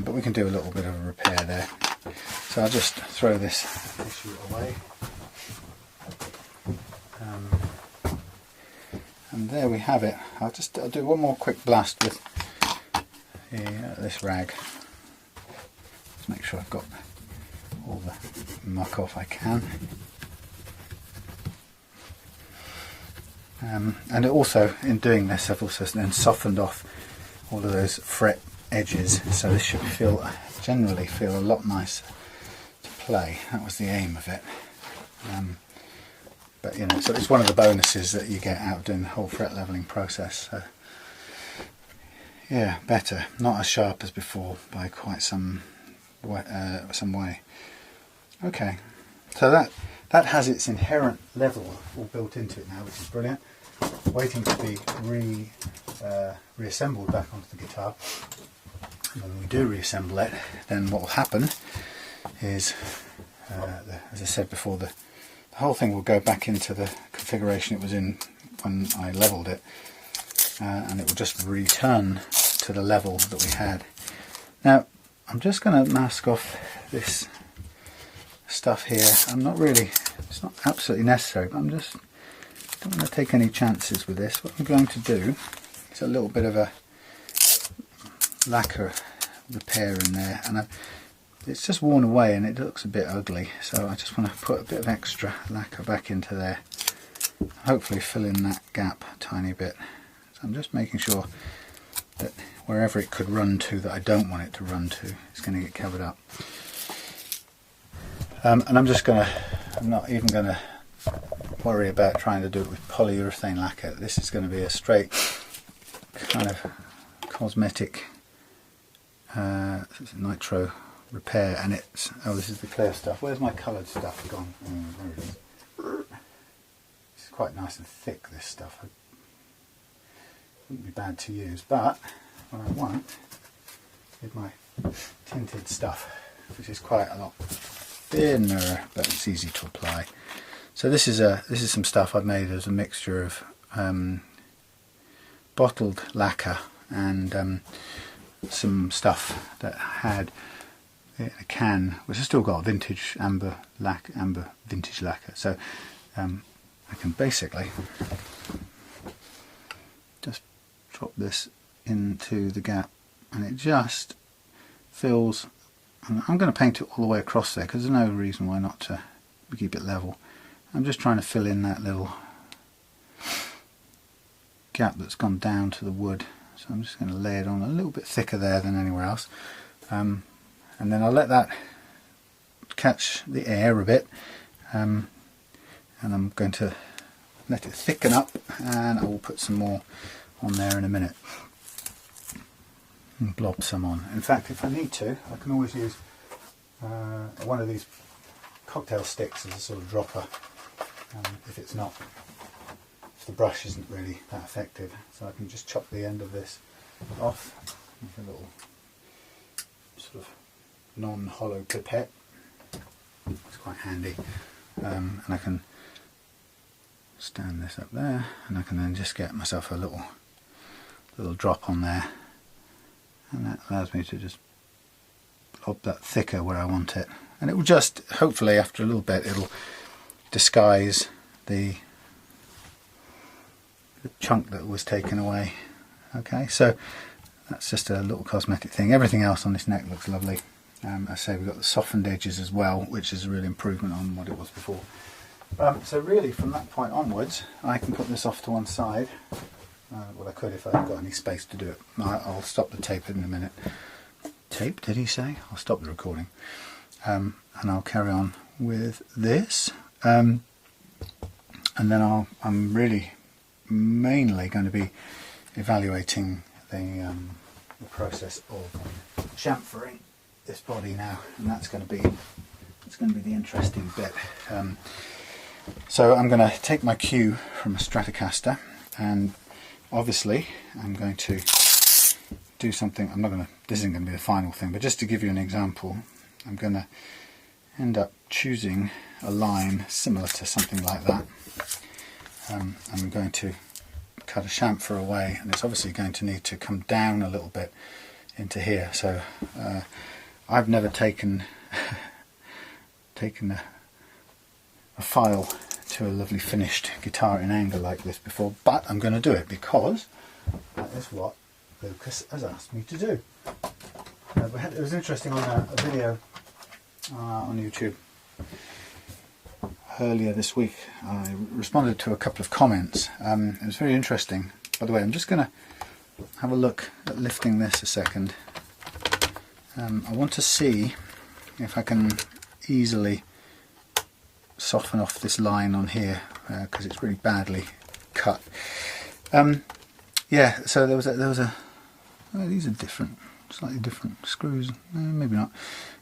But we can do a little bit of a repair there. So I'll just throw this tissue away. And there we have it. I'll do one more quick blast with this rag. Just make sure I've got all the muck off I can. And also, in doing this, I've also then softened off all of those fret edges, so this should generally feel a lot nicer to play. That was the aim of it. But you know, so it's one of the bonuses that you get out of doing the whole fret leveling process. So, yeah, better, not as sharp as before by quite some way. Okay, so that has its inherent level all built into it now, which is brilliant. Waiting to be reassembled back onto the guitar. And when we do reassemble it, then what will happen is, as I said before, the whole thing will go back into the configuration it was in when I levelled it, and it will just return to the level that we had. Now I'm just going to mask off this stuff here. It's not absolutely necessary, but don't want to take any chances with this. What I'm going to do is a little bit of a lacquer repair in there, and it's just worn away and it looks a bit ugly, so I just want to put a bit of extra lacquer back into there, hopefully fill in that gap a tiny bit. So I'm just making sure that wherever it could run to that I don't want it to run to, it's going to get covered up. And I'm not even going to worry about trying to do it with polyurethane lacquer. This is going to be a straight kind of cosmetic nitro repair, and this is the clear stuff. Where's my coloured stuff gone? There it is. It's quite nice and thick, this stuff. wouldn't be bad to use, but what I want is my tinted stuff, which is quite a lot thinner, but it's easy to apply. So this is some stuff I've made as a mixture of bottled lacquer and some stuff that had a can which has still got vintage amber vintage lacquer. So I can basically just drop this into the gap, and it just fills. I'm going to paint it all the way across there because there's no reason why not to keep it level. I'm just trying to fill in that little gap that's gone down to the wood, so I'm just going to lay it on a little bit thicker there than anywhere else, and then I'll let that catch the air a bit, and I'm going to let it thicken up, and I will put some more on there in a minute and blob some on. In fact, if I need to, I can always use one of these cocktail sticks as a sort of dropper, if the brush isn't really that effective. So I can just chop the end of this off with a little sort of non-hollow pipette. It's quite handy, and I can stand this up there, and I can then just get myself a little drop on there, and that allows me to just blob that thicker where I want it, and it will just, hopefully after a little bit, it'll disguise the chunk that was taken away. Okay, so that's just a little cosmetic thing. Everything else on this neck looks lovely. I say we've got the softened edges as well, which is a real improvement on what it was before. So really from that point onwards, I can put this off to one side. Well, I could if I hadn't got any space to do it. I'll stop the tape in a minute. Tape, did he say? I'll stop the recording. And I'll carry on with this. And then I'm really mainly going to be evaluating the process of chamfering this body now, and that's going to be the interesting bit. So I'm going to take my cue from a Stratocaster, and obviously I'm going to do something. This isn't going to be the final thing, but just to give you an example, I'm going to end up choosing a line similar to something like that. I'm going to cut a chamfer away, and it's obviously going to need to come down a little bit into here. So I've never taken a file to a lovely finished guitar in anger like this before, but I'm going to do it because that is what Lucas has asked me to do. It was interesting on a video on YouTube earlier this week. I responded to a couple of comments. It was very interesting. By the way, I'm just going to have a look at lifting this a second. I want to see if I can easily soften off this line on here because it's really badly cut. Yeah, so there was a these are different, slightly different screws. Maybe not.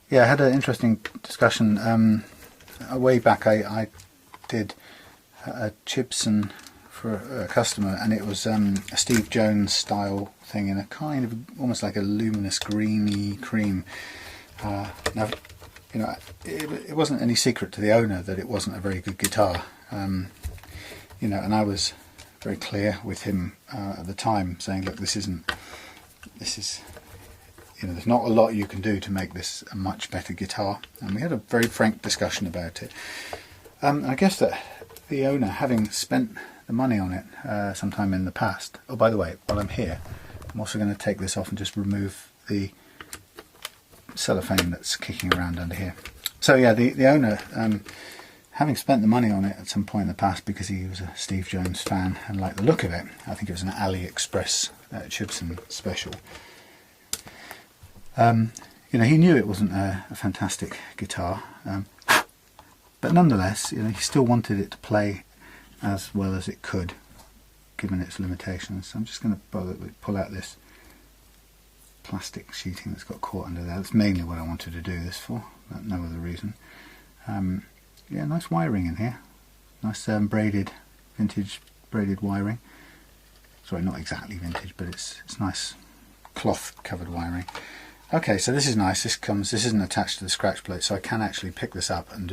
Yeah, I had an interesting discussion a way back. I did a Chibson for a customer, and it was a Steve Jones style thing in a kind of almost like a luminous greeny cream. Now, you know, it wasn't any secret to the owner that it wasn't a very good guitar. You know, and I was very clear with him at the time, saying, look, this is, you know, there's not a lot you can do to make this a much better guitar. And we had a very frank discussion about it. I guess that the owner, having spent the money on it sometime in the past. Oh, by the way, while I'm here, I'm also going to take this off and just remove the cellophane that's kicking around under here. So yeah, the owner, having spent the money on it at some point in the past because he was a Steve Jones fan and liked the look of it, I think it was an AliExpress Chibson special. You know, he knew it wasn't a fantastic guitar, but nonetheless, you know, he still wanted it to play as well as it could, given its limitations. So I'm just going to pull out this plastic sheeting that's got caught under there. That's mainly what I wanted to do this for, no other reason. Yeah, nice wiring in here. Nice braided, vintage braided wiring. Sorry, not exactly vintage, but it's nice cloth covered wiring. Okay, so this is nice. This isn't attached to the scratch plate, so I can actually pick this up and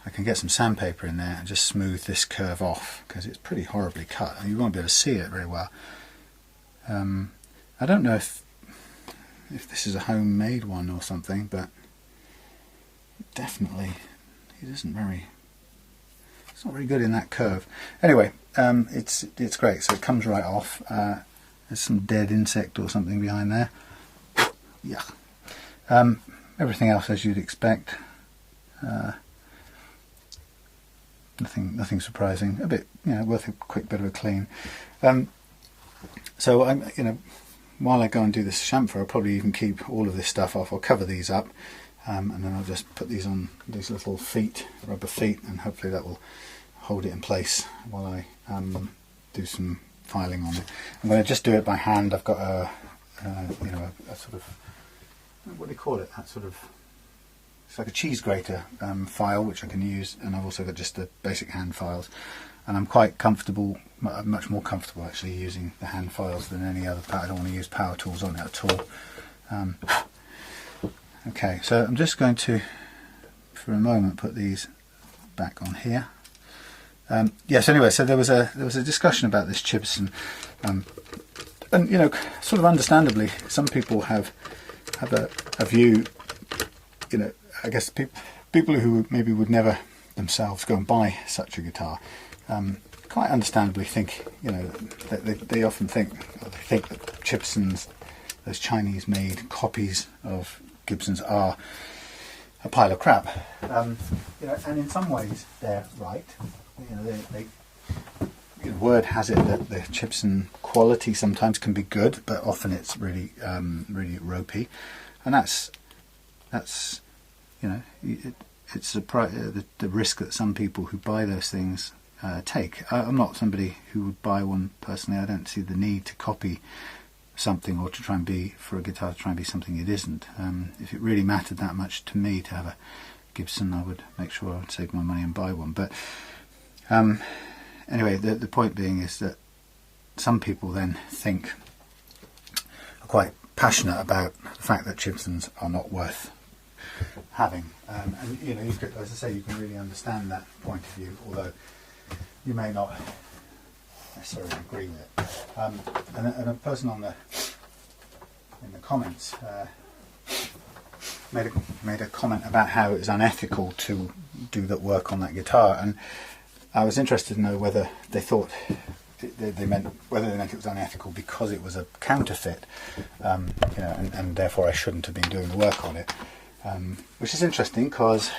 I can get some sandpaper in there and just smooth this curve off, because it's pretty horribly cut and you won't be able to see it very well. I don't know if this is a homemade one or something, but definitely it's not very good in that curve. Anyway, it's great. So it comes right off. There's some dead insect or something behind there. Yeah. Everything else as you'd expect. Nothing surprising. A bit, worth a quick bit of a clean. So I'm, while I go and do this chamfer, I'll probably even keep all of this stuff off. I'll cover these up, and then I'll just put these on these little feet, rubber feet, and hopefully that will hold it in place while I do some filing on it. I'm going to just do it by hand. I've got a sort of, what do you call it? That sort of, it's like a cheese grater file which I can use, and I've also got just the basic hand files. And I'm quite comfortable, much more comfortable actually using the hand files than any other power. I don't want to use power tools on it at all. Okay, so I'm just going to, for a moment, put these back on here. Yes. Anyway, so there was a discussion about this Chibson, and sort of understandably, some people have a view. I guess people who maybe would never themselves go and buy such a guitar. Quite understandably think, they often think that Gibsons, those Chinese-made copies of Gibsons, are a pile of crap. And in some ways they're right. Word has it that the Gibson quality sometimes can be good, but often it's really ropey, and that's it's the risk that some people who buy those things take. I'm not somebody who would buy one personally. I don't see the need to copy something or to try and be, for a guitar, to try and be something it isn't. If it really mattered that much to me to have a Gibson, I would make sure I would save my money and buy one. But anyway, the point being is that some people then are quite passionate about the fact that Gibsons are not worth having, and you could, as I say, you can really understand that point of view, although you may not necessarily agree with it. And a person in the comments made a comment about how it was unethical to do that work on that guitar, and I was interested to know whether they thought they meant it was unethical because it was a counterfeit, and therefore I shouldn't have been doing the work on it. Which is interesting, because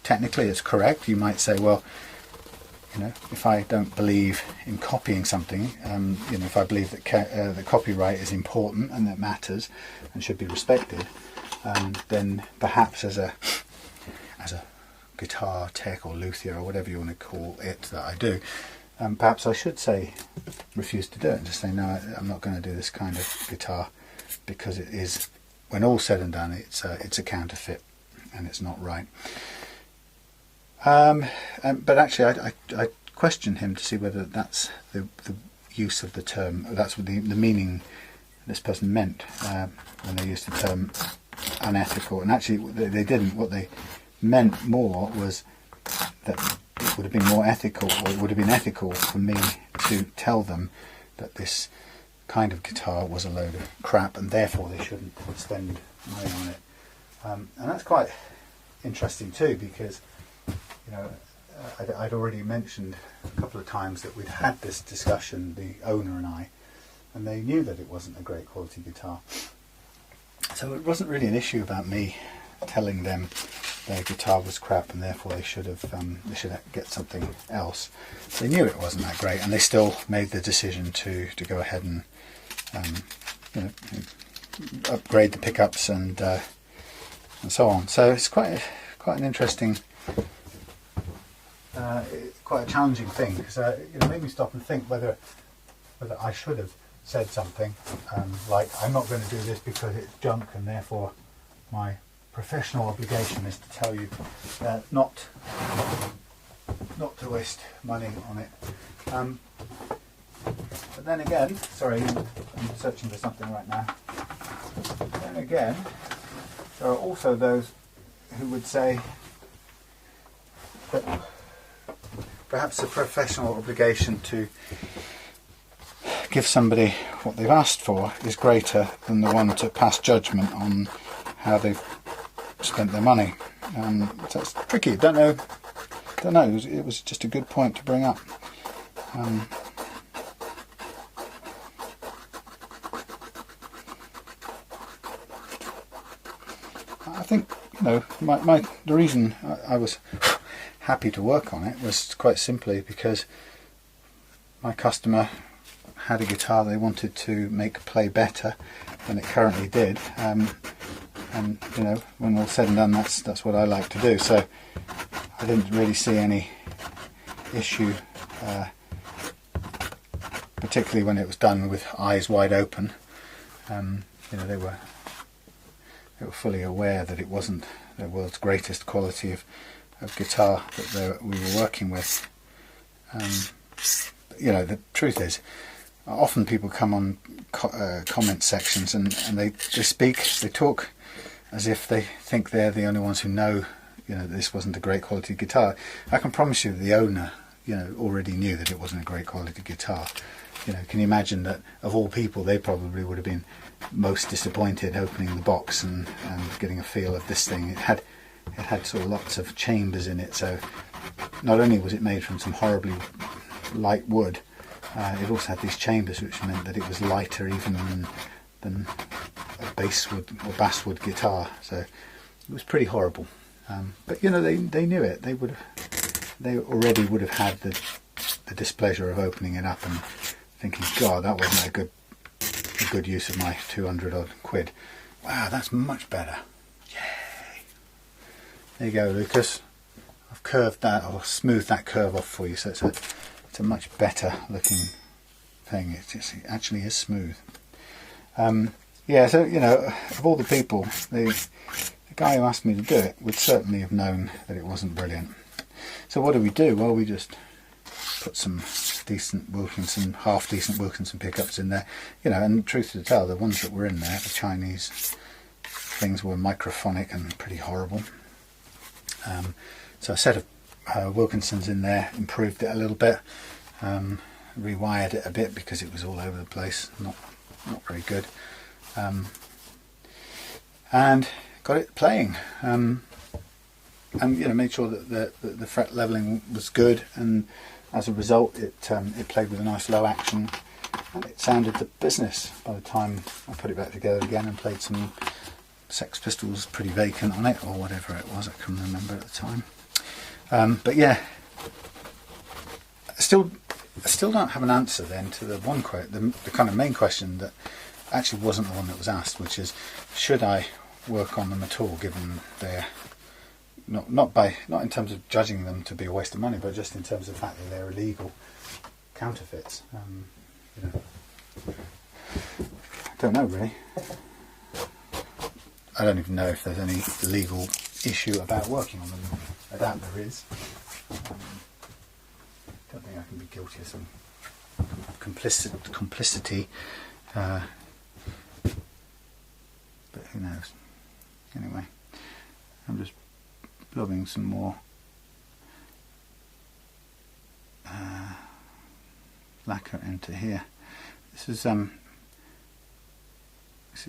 technically it's correct. You might say, well, if I don't believe in copying something, if I believe that that copyright is important and that matters and should be respected, then perhaps as a guitar tech or luthier or whatever you want to call it that I do, perhaps I should refuse to do it and just say, no, I'm not going to do this kind of guitar, because it is, when all's said and done, it's a counterfeit and it's not right. But actually, I questioned him to see whether that's the use of the term. That's what the meaning this person meant when they used the term unethical. And actually, they didn't. What they meant more was that it would have been more ethical, or it would have been ethical for me to tell them that this kind of guitar was a load of crap, and therefore they shouldn't spend money on it. And that's quite interesting too, because I'd already mentioned a couple of times that we'd had this discussion, the owner and I, and they knew that it wasn't a great quality guitar. So it wasn't really an issue about me telling them their guitar was crap and therefore they should get something else. They knew it wasn't that great, and they still made the decision to go ahead and upgrade the pickups and so on. So it's quite an interesting, quite a challenging thing, because it made me stop and think whether I should have said something like, I'm not going to do this because it's junk, and therefore my professional obligation is to tell you not to waste money on it. But then again, sorry, I'm searching for something right now. Then again, there are also those who would say that perhaps the professional obligation to give somebody what they've asked for is greater than the one to pass judgment on how they've spent their money. So it's tricky. Don't know. It was just a good point to bring up. I think, you know, the reason I was happy to work on it was quite simply because my customer had a guitar they wanted to make play better than it currently did, and you know, when all said and done, that's what I like to do. So I didn't really see any issue, particularly when it was done with eyes wide open. You know, they were fully aware that it wasn't the world's greatest quality of guitar that we were working with. You know, the truth is, often people come on comment sections and they talk as if they think they're the only ones who know, you know, this wasn't a great quality guitar. I can promise you the owner, you know, already knew that it wasn't a great quality guitar. You know, can you imagine that of all people, they probably would have been most disappointed opening the box and getting a feel of this thing. It had sort of lots of chambers in it, so not only was it made from some horribly light wood, it also had these chambers, which meant that it was lighter even than a basswood or basswood guitar. So it was pretty horrible. But you know, they knew it. They already would have had the displeasure of opening it up and thinking, God, that wasn't a good use of my 200 odd quid. Wow, that's much better. Yay! There you go, Lucas. I've curved that, or smoothed that curve off for you, so it's a much better looking thing. It actually is smooth. Yeah, so you know, of all the people, the guy who asked me to do it would certainly have known that it wasn't brilliant. So what do? Well, we just put some decent Wilkinson, half decent Wilkinson pickups in there, you know, and truth to tell, the ones that were in there, the Chinese things, were microphonic and pretty horrible. So a set of Wilkinsons in there, improved it a little bit, rewired it a bit because it was all over the place, not very good, and got it playing, and you know, made sure that the fret leveling was good, and as a result it played with a nice low action, and it sounded the business by the time I put it back together again and played some Sex Pistols Pretty Vacant on it, or whatever it was, I couldn't remember at the time. But yeah, I still don't have an answer then to the kind of main question that actually wasn't the one that was asked, which is, should I work on them at all, given they're not in terms of judging them to be a waste of money, but just in terms of the fact that they're illegal counterfeits. You know, I don't know really. I don't even know if there's any legal issue about working on them. I doubt there is. Don't think I can be guilty of some complicity, but who knows. Anyway, I'm just blobbing some more lacquer into here. This is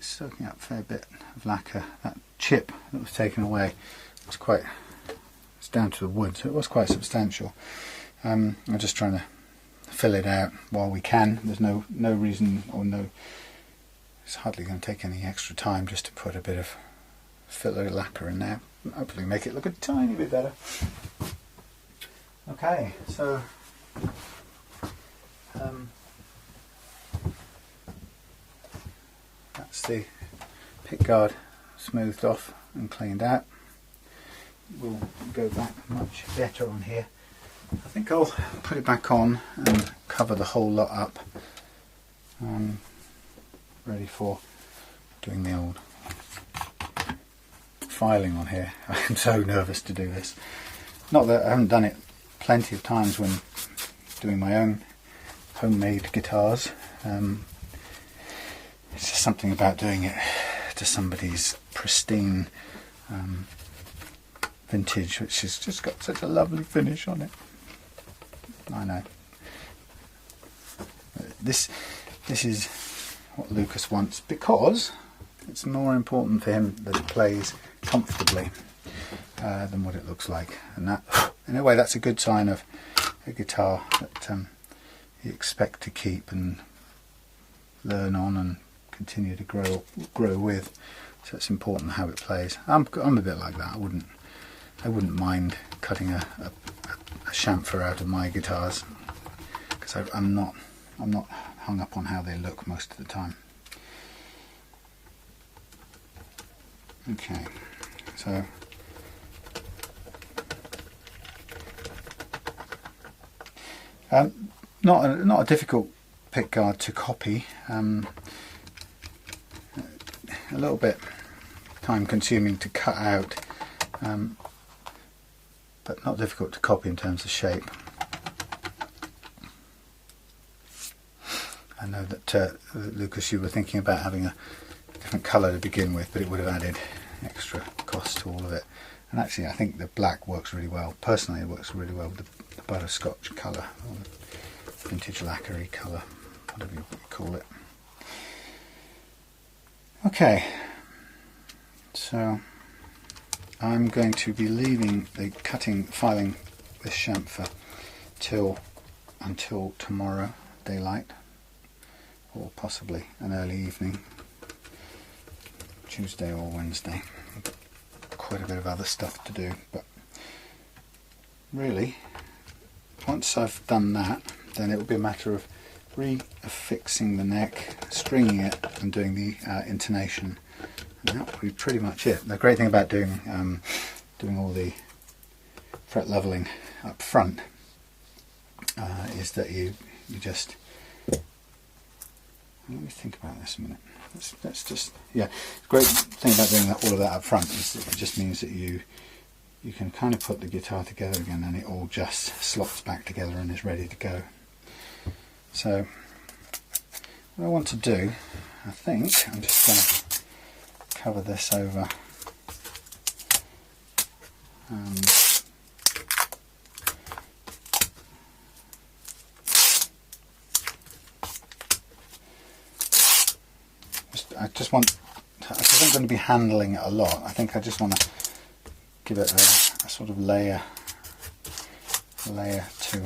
soaking up a fair bit of lacquer. That chip that was taken away was it's down to the wood, so it was quite substantial. I'm just trying to fill it out while we can. There's no reason, or it's hardly going to take any extra time just to put a bit of filler lacquer in there. Hopefully make it look a tiny bit better. Okay, so that's the pickguard smoothed off and cleaned out. We'll go back much better on here. I think I'll put it back on and cover the whole lot up, ready for doing the old filing on here. I'm so nervous to do this. Not that I haven't done it plenty of times when doing my own homemade guitars. It's just something about doing it to somebody's pristine vintage, which has just got such a lovely finish on it. I know. This is what Lucas wants, because it's more important for him that it plays comfortably than what it looks like. And that, in a way, that's a good sign of a guitar that you expect to keep and learn on and continue to grow with. So it's important how it plays. I'm a bit like that. I wouldn't mind cutting a chamfer out of my guitars, because I'm not hung up on how they look most of the time. Okay, so not a difficult pickguard to copy. A little bit time consuming to cut out, but not difficult to copy in terms of shape. I know that Lucas, you were thinking about having a different colour to begin with, but it would have added extra cost to all of it. And actually I think the black works really well. Personally, it works really well with the butterscotch colour, or the vintage lacquer colour, whatever you call it. Okay, so I'm going to be leaving the filing this chamfer until tomorrow daylight, or possibly an early evening, Tuesday or Wednesday. Quite a bit of other stuff to do, but really once I've done that, then it will be a matter of re-affixing the neck, stringing it and doing the intonation, and that will be pretty much it. The great thing about doing all the fret leveling up front is that you just, let me think about this a minute. Let's just, yeah, the great thing about doing all of that up front is that it just means that you can kind of put the guitar together again, and it all just slots back together and is ready to go. So what I want to do, I think I'm just going to cover this over because I'm going to be handling it a lot, I think I just want to give it a sort of layer to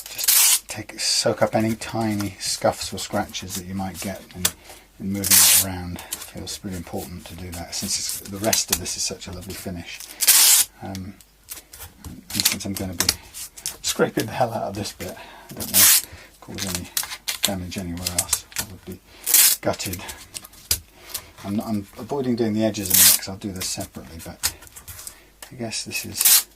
just soak up any tiny scuffs or scratches that you might get in moving it around. It feels really important to do that, since the rest of this is such a lovely finish. And since I'm going to be scraping the hell out of this bit, I don't want to cause any damage anywhere else. I would be gutted. I'm avoiding doing the edges a minute because I'll do this separately, but I guess this is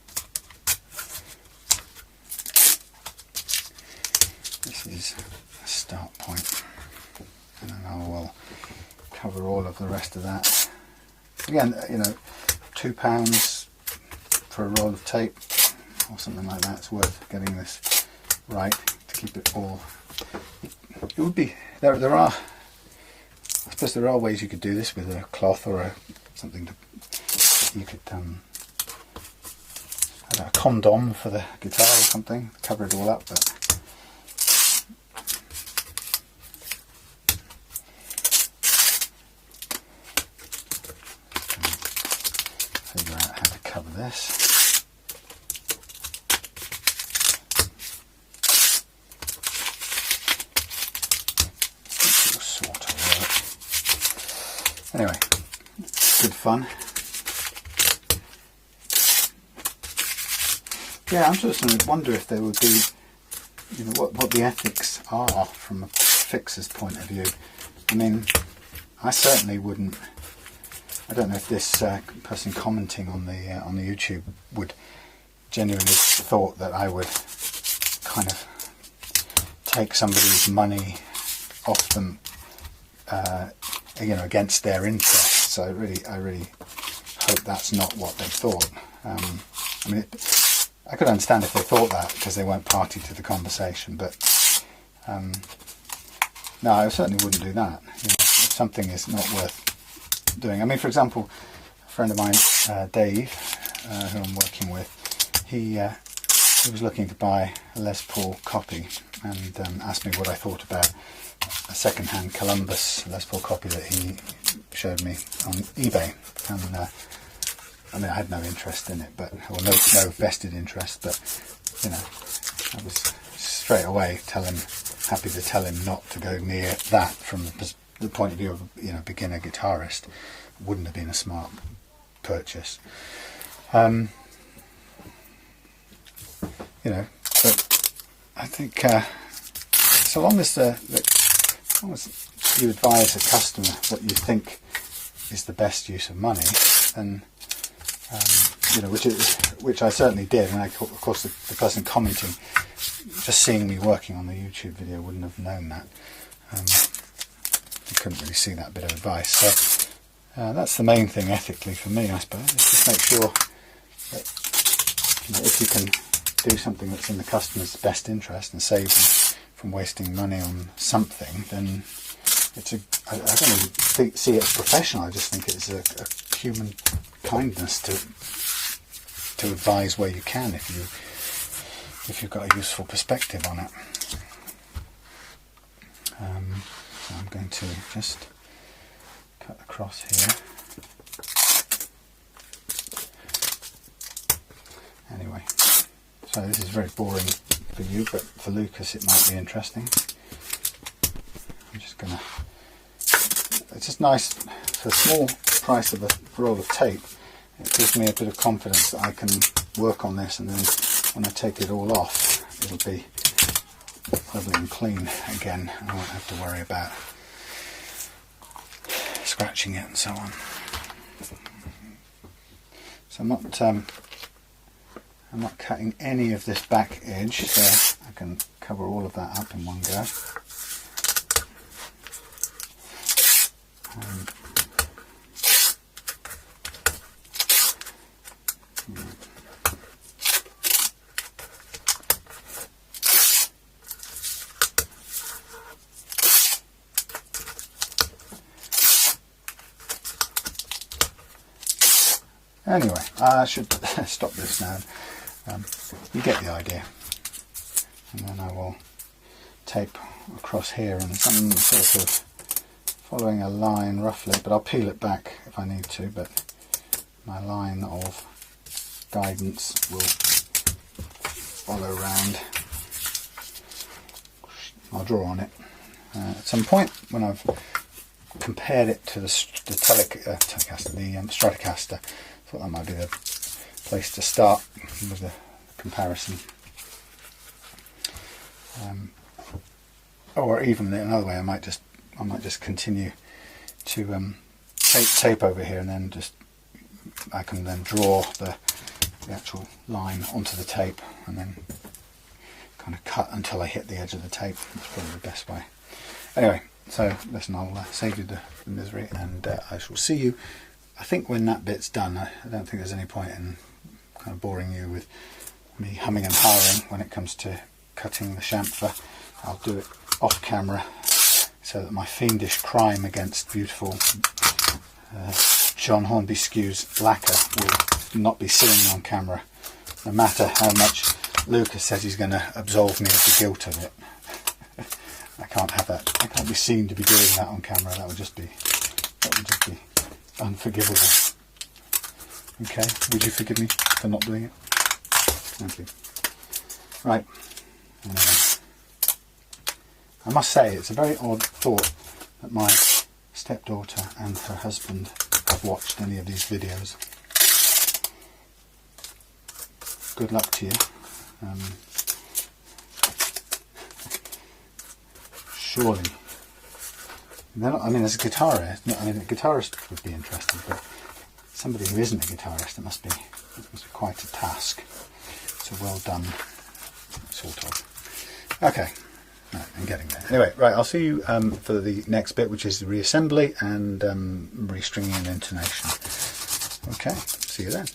a start point, and then I will cover all of the rest of that. Again, you know, £2 for a roll of tape or something like that. It's worth getting this right to keep it all. It would be there are. I suppose there are ways you could do this with a cloth or something you could I don't know, a condom for the guitar or something, cover it all up, but figure out how to cover this. Anyway, good fun. Yeah, I'm just going to wonder if there would be, you know, what the ethics are from a fixer's point of view. I mean, I certainly wouldn't. I don't know if this person commenting on the YouTube would genuinely thought that I would kind of take somebody's money off them, you know, against their interests. So I really hope that's not what they thought. I mean, I could understand if they thought that because they weren't party to the conversation, but no, I certainly wouldn't do that. You know, if something is not worth doing. I mean, for example, a friend of mine, Dave, who I'm working with, he was looking to buy a Les Paul copy and asked me what I thought about a second-hand Columbus Les Paul copy that he showed me on eBay. And I mean, I had no interest in it, but or no vested interest, but you know, I was straight away happy to tell him not to go near that from the point of view of, you know, beginner guitarist. Wouldn't have been a smart purchase. You know, but I think so long as you advise a customer what you think is the best use of money, then you know, which I certainly did, and of course the person commenting, just seeing me working on the YouTube video, wouldn't have known that. You couldn't really see that bit of advice. So that's the main thing ethically for me, I suppose. Is just make sure that, you know, if you can do something that's in the customer's best interest and save them from wasting money on something, then it's I don't even see it as professional. I just think it's a human kindness to advise where you can if you've got a useful perspective on it. So I'm going to just cut across here. Anyway, so this is very boring for you, but for Lucas it might be interesting. I'm just going to... It's just nice, for a small price of a roll of tape, it gives me a bit of confidence that I can work on this, and then when I take it all off, it'll be lovely and clean again. I won't have to worry about scratching it and so on. So I'm not cutting any of this back edge, so I can cover all of that up in one go. Anyway, I should stop this now. You get the idea. And then I will tape across here and some sort of following a line roughly, but I'll peel it back if I need to, but my line of guidance will follow round. I'll draw on it at some point when I've compared it to the Telecaster, the Stratocaster. I thought that might be the place to start with the comparison. Or even another way, I might just continue to tape over here, and then I can then draw the actual line onto the tape, and then kind of cut until I hit the edge of the tape. That's probably the best way. Anyway, so listen, I'll save you the misery, and I shall see you. I think when that bit's done, I don't think there's any point in kind of boring you with me humming and hawing when it comes to cutting the chamfer. I'll do it off camera so that my fiendish crime against beautiful John Hornby Skew's lacquer will not be seen on camera, no matter how much Lucas says he's going to absolve me of the guilt of it. I can't have that. I can't be seen to be doing that on camera. That would just be unforgivable. Okay, would you forgive me for not doing it? Thank you. Right. Anyway, I must say it's a very odd thought that my stepdaughter and her husband have watched any of these videos. Good luck to you. Surely. I mean, as a guitarist, a guitarist would be interested, but somebody who isn't a guitarist, it must be quite a task. So well done, sort of. Okay, right, I'm getting there. Anyway, right, I'll see you for the next bit, which is the reassembly and restringing and intonation. Okay, see you then.